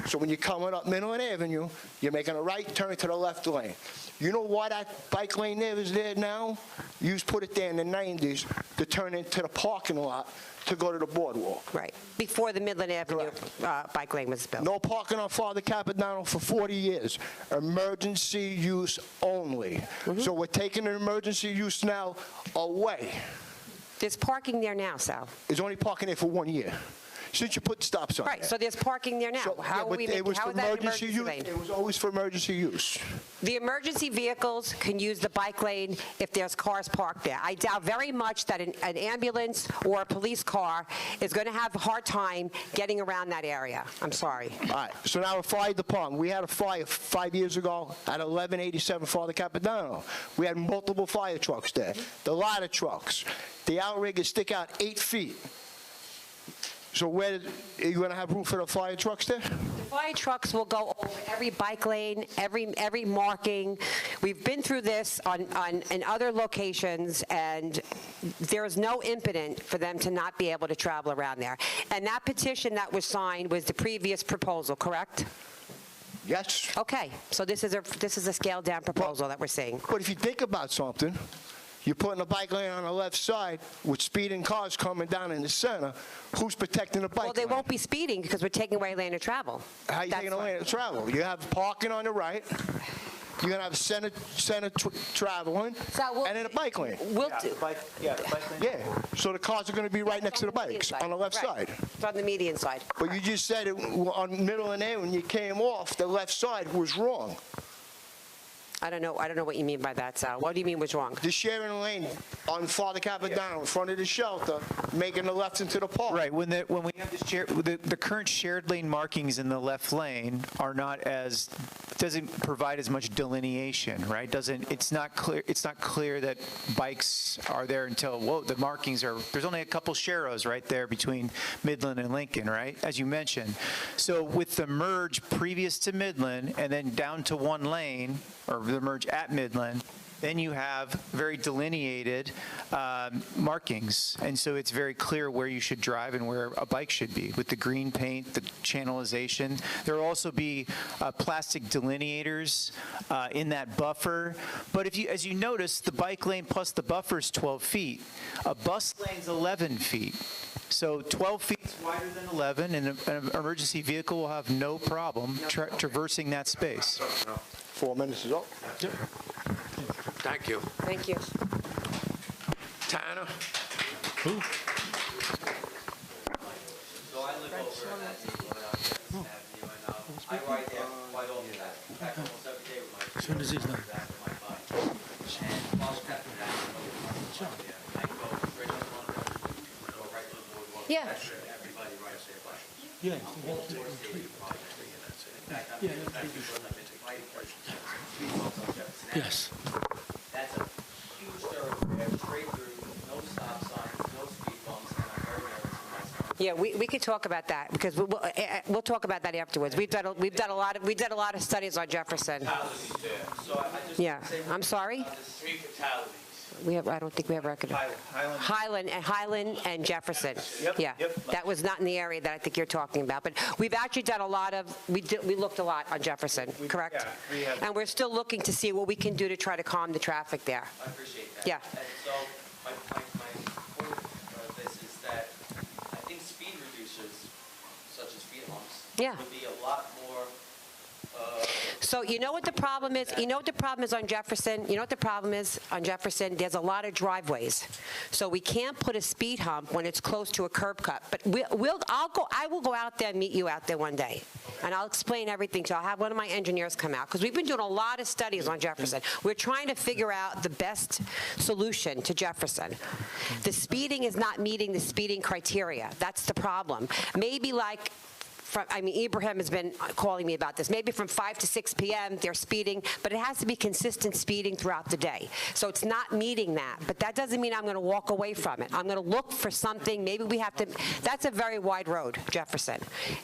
So when you're coming up Midland Avenue, you're making a right turn to the left lane. You know why that bike lane there is there now? You put it there in the 90s to turn into the parking lot to go to the boardwalk. Right, before the Midland Avenue bike lane was built. No parking on Father Capodanno for 40 years. Emergency use only. So we're taking the emergency use now away. There's parking there now, Sal. There's only parking there for 1 year. Since you put stop signs Right, there. so there's parking there now. So, How are we it was how for is that an emergency emergency use. lane? It was always for emergency use. The emergency vehicles can use the bike lane if there's cars parked there. I doubt very much that an ambulance or a police car is going to have a hard time getting around that area. I'm sorry. All right, so now a fire department. We had a fire 5 years ago at 1187 Father Capodanno. We had multiple fire trucks there, the ladder trucks. The outriggers stick out 8 feet. So where, are you going to have room for the fire trucks there? The fire trucks will go over every bike lane, every marking. We've been through this in other locations, and there's no impediment for them to not be able to travel around there. And that petition that was signed was the previous proposal, correct? Yes. Okay, so this is a scaled-down proposal that we're seeing. But if you think about something, you're putting a bike lane on the left side with speeding cars coming down in the center. Who's protecting the bike Well, they lane? won't be speeding because we're taking away lane of travel. How are you taking a lane of travel? You have parking on the right. You're going to have center traveling, and then a bike lane. We'll do. The bike lane? Yeah, so the cars are going to be right next to the bikes on the left Right. side. It's on the median side. But you just said it on Midland Avenue when you came off, the left side was wrong. I don't know what you mean by that, Sal. What do you mean was wrong? The sharing lane on Father Capodanno in front of the shelter, making the left into the park. Right, when we have the current shared lane markings in the left lane are not as, doesn't provide as much delineation, right? It's not clear that bikes are there until, whoa, the markings are, there's only a couple sharrows right there between Midland and Lincoln, right? As you mentioned. So with the merge previous to Midland and then down to one lane, or the merge at Midland, then you have very delineated markings. And so it's very clear where you should drive and where a bike should be with the green paint, the channelization. There will also be plastic delineators in that buffer. But if you, as you notice, the bike lane plus the buffer is 12 feet. A bus lane's 11 feet. So 12 feet is wider than 11, and an emergency vehicle will have no problem traversing that space. 4 minutes is up. Thank you. Thank you. Tanner? So I live over at Avenue, and I ride there quite often. In fact, almost every day with my As soon as he's done. my bike. And Father Capodanno, I go straight up on the go right to the boardwalk. Yeah. Everybody rides their bike. Yeah. All four stadium projects. In fact, I've been to bike speedwalks on Jefferson Avenue. Yes. That's a huge thoroughfare, straight through, no stop signs, no speed bumps, and I'm very nervous for myself. Yeah, we could talk about that because we'll talk about that afterwards. We did a lot of studies on Jefferson. Fatalities too. So I just Yeah. say I'm sorry. there's 3 fatalities. I don't think we have record. Highland and Jefferson. Yep, Yeah, yep. that was not in the area that I think you're talking about. But we've actually done a lot of, we looked a lot on Jefferson, correct? yeah, we have. And we're still looking to see what we can do to try to calm the traffic there. I appreciate that. Yeah. And so my point of this is that I think speed reducers, such as speed bumps, Yeah. would be a lot more. So you know what the problem is? You know what the problem is on Jefferson? You know what the problem is on Jefferson? There's a lot of driveways. So we can't put a speed hump when it's close to a curb cut. But I will go out there and meet you out there one day. And I'll explain everything. So I'll have one of my engineers come out. Because we've been doing a lot of studies on Jefferson. We're trying to figure out the best solution to Jefferson. The speeding is not meeting the speeding criteria. That's the problem. Maybe like, Ibrahim has been calling me about this. Maybe from 5 to 6 p.m. they're speeding, but it has to be consistent speeding throughout the day. So it's not meeting that. But that doesn't mean I'm going to walk away from it. I'm going to look for something. Maybe we have to. That's a very wide road, Jefferson,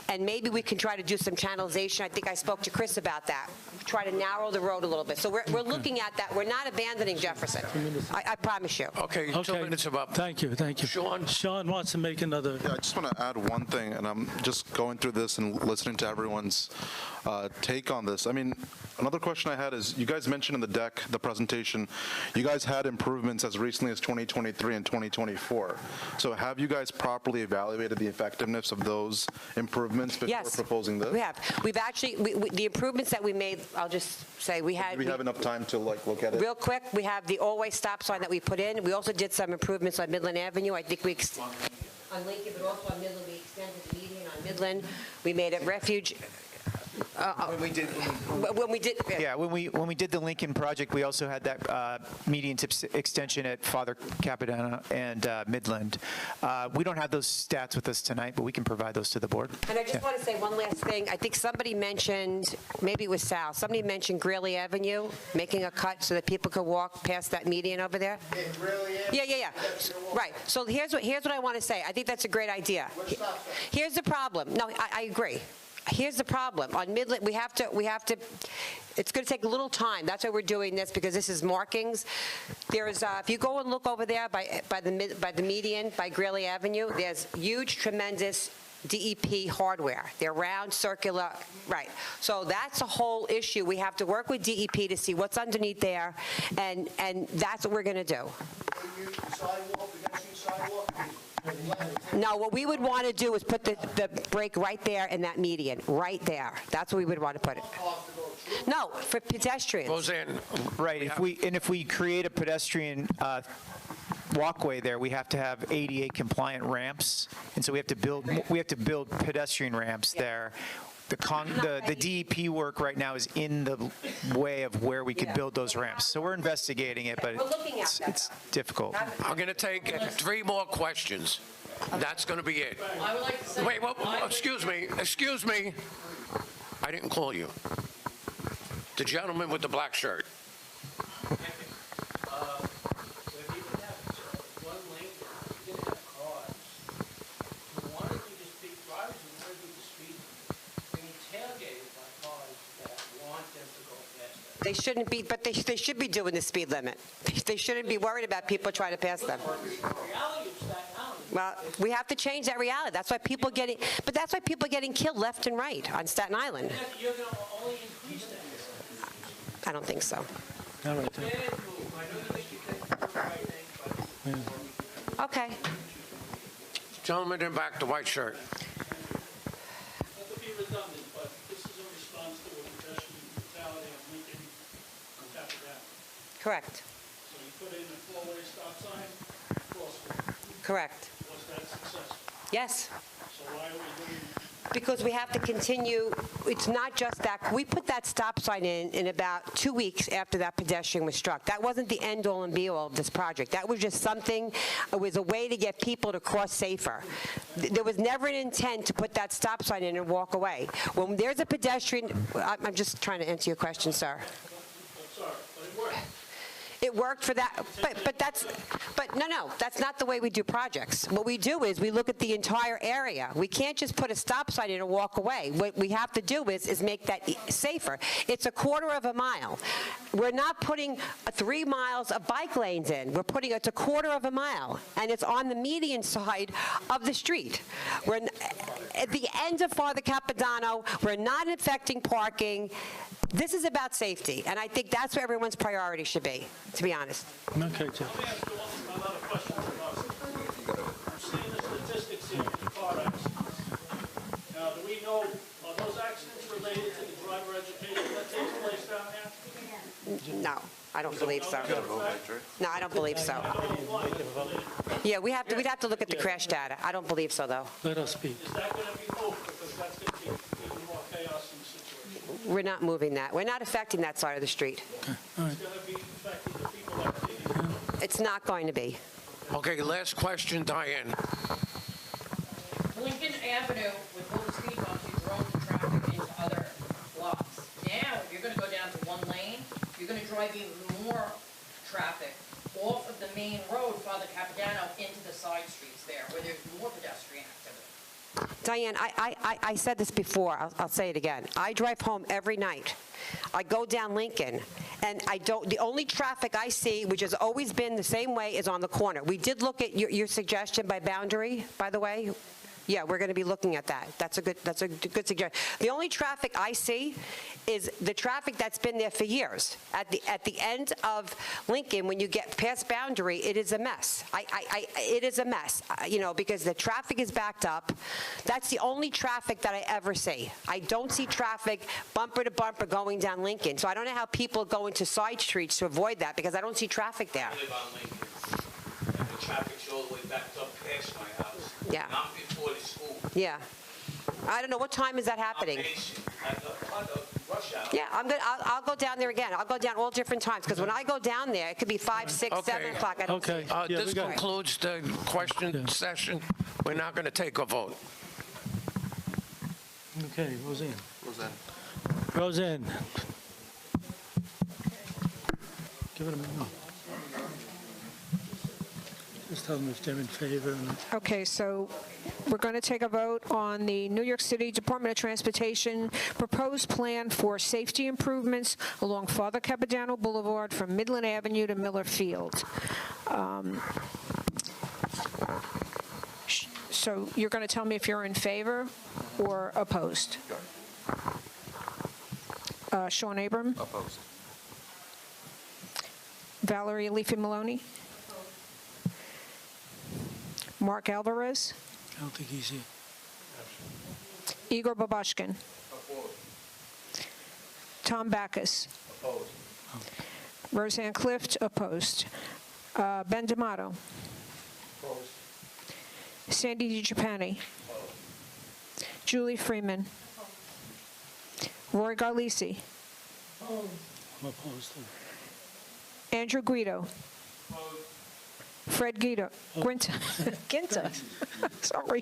and maybe we can try to do some channelization. I think I spoke to Chris about that. Try to narrow the road a little bit. So we're looking at that. We're not abandoning Jefferson. I promise you. Okay, 2 minutes are up. Thank you. Sean wants to make another. Yeah, I just want to add one thing, and I'm just going through this and listening to everyone's take on this. I mean, another question I had is, you guys mentioned in the deck, the presentation, you guys had improvements as recently as 2023 and 2024. So have you guys properly evaluated the effectiveness of those improvements before proposing this? We have. We've actually, the improvements that we made, I'll just say we had. Do we have enough time to look at it? Real quick, we have the always stop sign that we put in. We also did some improvements on Midland Avenue. I think we, on Lincoln, but also on Midland, we extended the median on Midland. We made it refuge. When we did, When we did, Yeah, when we did the Lincoln project, we also had that median extension at Father Capitanno and Midland. We don't have those stats with us tonight, but we can provide those to the board. And I just want to say one last thing. I think somebody mentioned, maybe it was Sal, somebody mentioned Greeley Avenue, making a cut so that people could walk past that median over there. Yeah. Right. So here's what I want to say. I think that's a great idea. Here's the problem. No, I agree. Here's the problem. On Midland, we have to, it's going to take a little time. That's why we're doing this, because this is markings. There is, if you go and look over there by the median, by Greeley Avenue, there's huge, tremendous DEP hardware. They're round, circular, right. So that's a whole issue. We have to work with DEP to see what's underneath there, and that's what we're going to do. No, what we would want to do is put the brake right there in that median, right there. That's where we would want to put it. No, for pedestrians. Goes in. Right, if we create a pedestrian walkway there, we have to have ADA compliant ramps, and so we have to build pedestrian ramps there. The DEP work right now is in the way of where we could build those ramps. So we're investigating it, but it's difficult. I'm going to take 3 more questions. That's going to be it. I would like to say. Wait, excuse me. I didn't call you. The gentleman with the black shirt. They shouldn't be, but they should be doing the speed limit. They shouldn't be worried about people trying to pass them. Well, we have to change that reality. That's why people getting killed left and right on Staten Island. You're going to only increase that. I don't think so. All right. Okay. Gentleman in back, the white shirt. Not to be redundant, but this is a response to a pedestrian brutality on Lincoln on Capital. Correct. So you put in a 4-way stop sign, crosswalk. Correct. Was that successful? Yes. So why are we doing? Because we have to continue, it's not just that. We put that stop sign in about 2 weeks after that pedestrian was struck. That wasn't the end-all and be-all of this project. That was just something, it was a way to get people to cross safer. There was never an intent to put that stop sign in and walk away. When there's a pedestrian, I'm just trying to answer your question, sir. Sorry, but it worked. It worked for that, but no, that's not the way we do projects. What we do is we look at the entire area. We can't just put a stop sign in and walk away. What we have to do is make that safer. It's a 1/4 mile. We're not putting 3 miles of bike lanes in. We're putting it's a 1/4 mile, and it's on the median side of the street. We're at the end of Father Capitanno. We're not affecting parking. This is about safety, and I think that's where everyone's priority should be, to be honest. Okay, Jeff. Let me ask you another question about it. I'm seeing the statistics here in the car accidents. Now, do we know, are those accidents related to the driver education that takes place down there? No, I don't believe so. No, I don't believe so. Yeah, we'd have to look at the crash data. I don't believe so, though. Let us speak. Is that going to be moved? Because that's going to be even more chaos in the situation. We're not moving that. We're not affecting that side of the street. It's going to be affecting the people that are It's not going to be. Okay, last question, Diane. Lincoln Avenue with both speed bumps, you drove the traffic into other blocks. Now, if you're going to go down to 1 lane, you're going to drive even more traffic off of the main road, Father Capitanno, into the side streets there, where there's more pedestrian activity. Diane, I said this before. I'll say it again. I drive home every night. I go down Lincoln, and the only traffic I see, which has always been the same way, is on the corner. We did look at your suggestion by boundary, by the way. Yeah, we're going to be looking at that. That's a good suggestion. The only traffic I see is the traffic that's been there for years. At the end of Lincoln, when you get past boundary, it is a mess. It is a mess, because the traffic is backed up. That's the only traffic that I ever see. I don't see traffic bumper to bumper going down Lincoln. So I don't know how people go into side streets to avoid that, because I don't see traffic there. I live on Lincoln, and the traffic's all the way backed up past my house. Yeah. Not before the school. Yeah. I don't know, what time is that happening? At the rush hour. Yeah, I'll go down there again. I'll go down all different times, because when I go down there, it could be 5, 6, 7 o'clock. I don't see it. This concludes the question session. We're not going to take a vote. Okay, Roseanne. Roseanne. Roseanne. Give it a minute. Just tell them if they're in favor. Okay, so we're going to take a vote on the New York City Department of Transportation proposed plan for safety improvements along Father Capodanno Boulevard from Midland Avenue to Miller Field. So you're going to tell me if you're in favor or opposed? Sean Abram? Opposed. Valerie Leafy Maloney? Mark Alvarez? I don't think he's here. Igor Babashkin? Tom Backus? Opposed. Roseanne Clift, opposed. Ben D'Amato? Opposed. Sandy DiGiapani? Julie Freeman? Roy Garlisi? I'm opposed. Andrew Guido? Fred Guido? Grinta? Ginta? Sorry.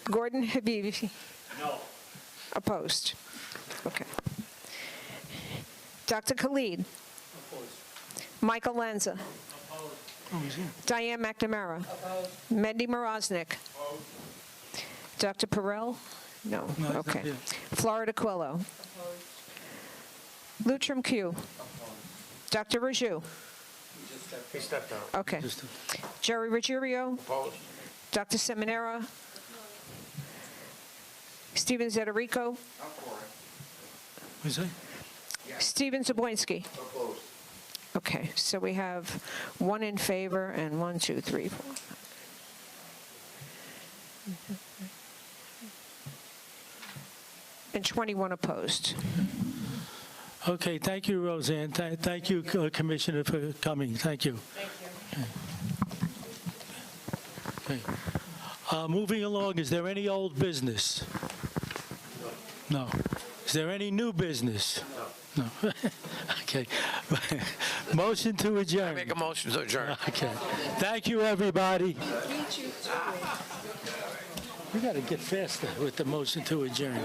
Gordon Habibi? No. Opposed. Okay. Dr. Khalid? Michael Lanza? Diane McNamara? Mendy Moroznik? Dr. Perel? No. Okay. Florida Quillo? Lutram Q? Dr. Raju? He stepped down. Okay. Jerry Ruggiero? Opposed. Dr. Seminara? Steven Zederico? Who's that? Steven Zaboinski? Opposed. Okay, so we have 1 in favor and 1, 2, 3, 4. And 21 opposed. Okay, thank you, Roseanne. Thank you, Commissioner, for coming. Thank you. Okay. Moving along, is there any old business? No. Is there any new business? No. Okay. Motion to adjourn. Make a motion to adjourn. Okay. Thank you, everybody. We got to get faster with the motion to adjourn.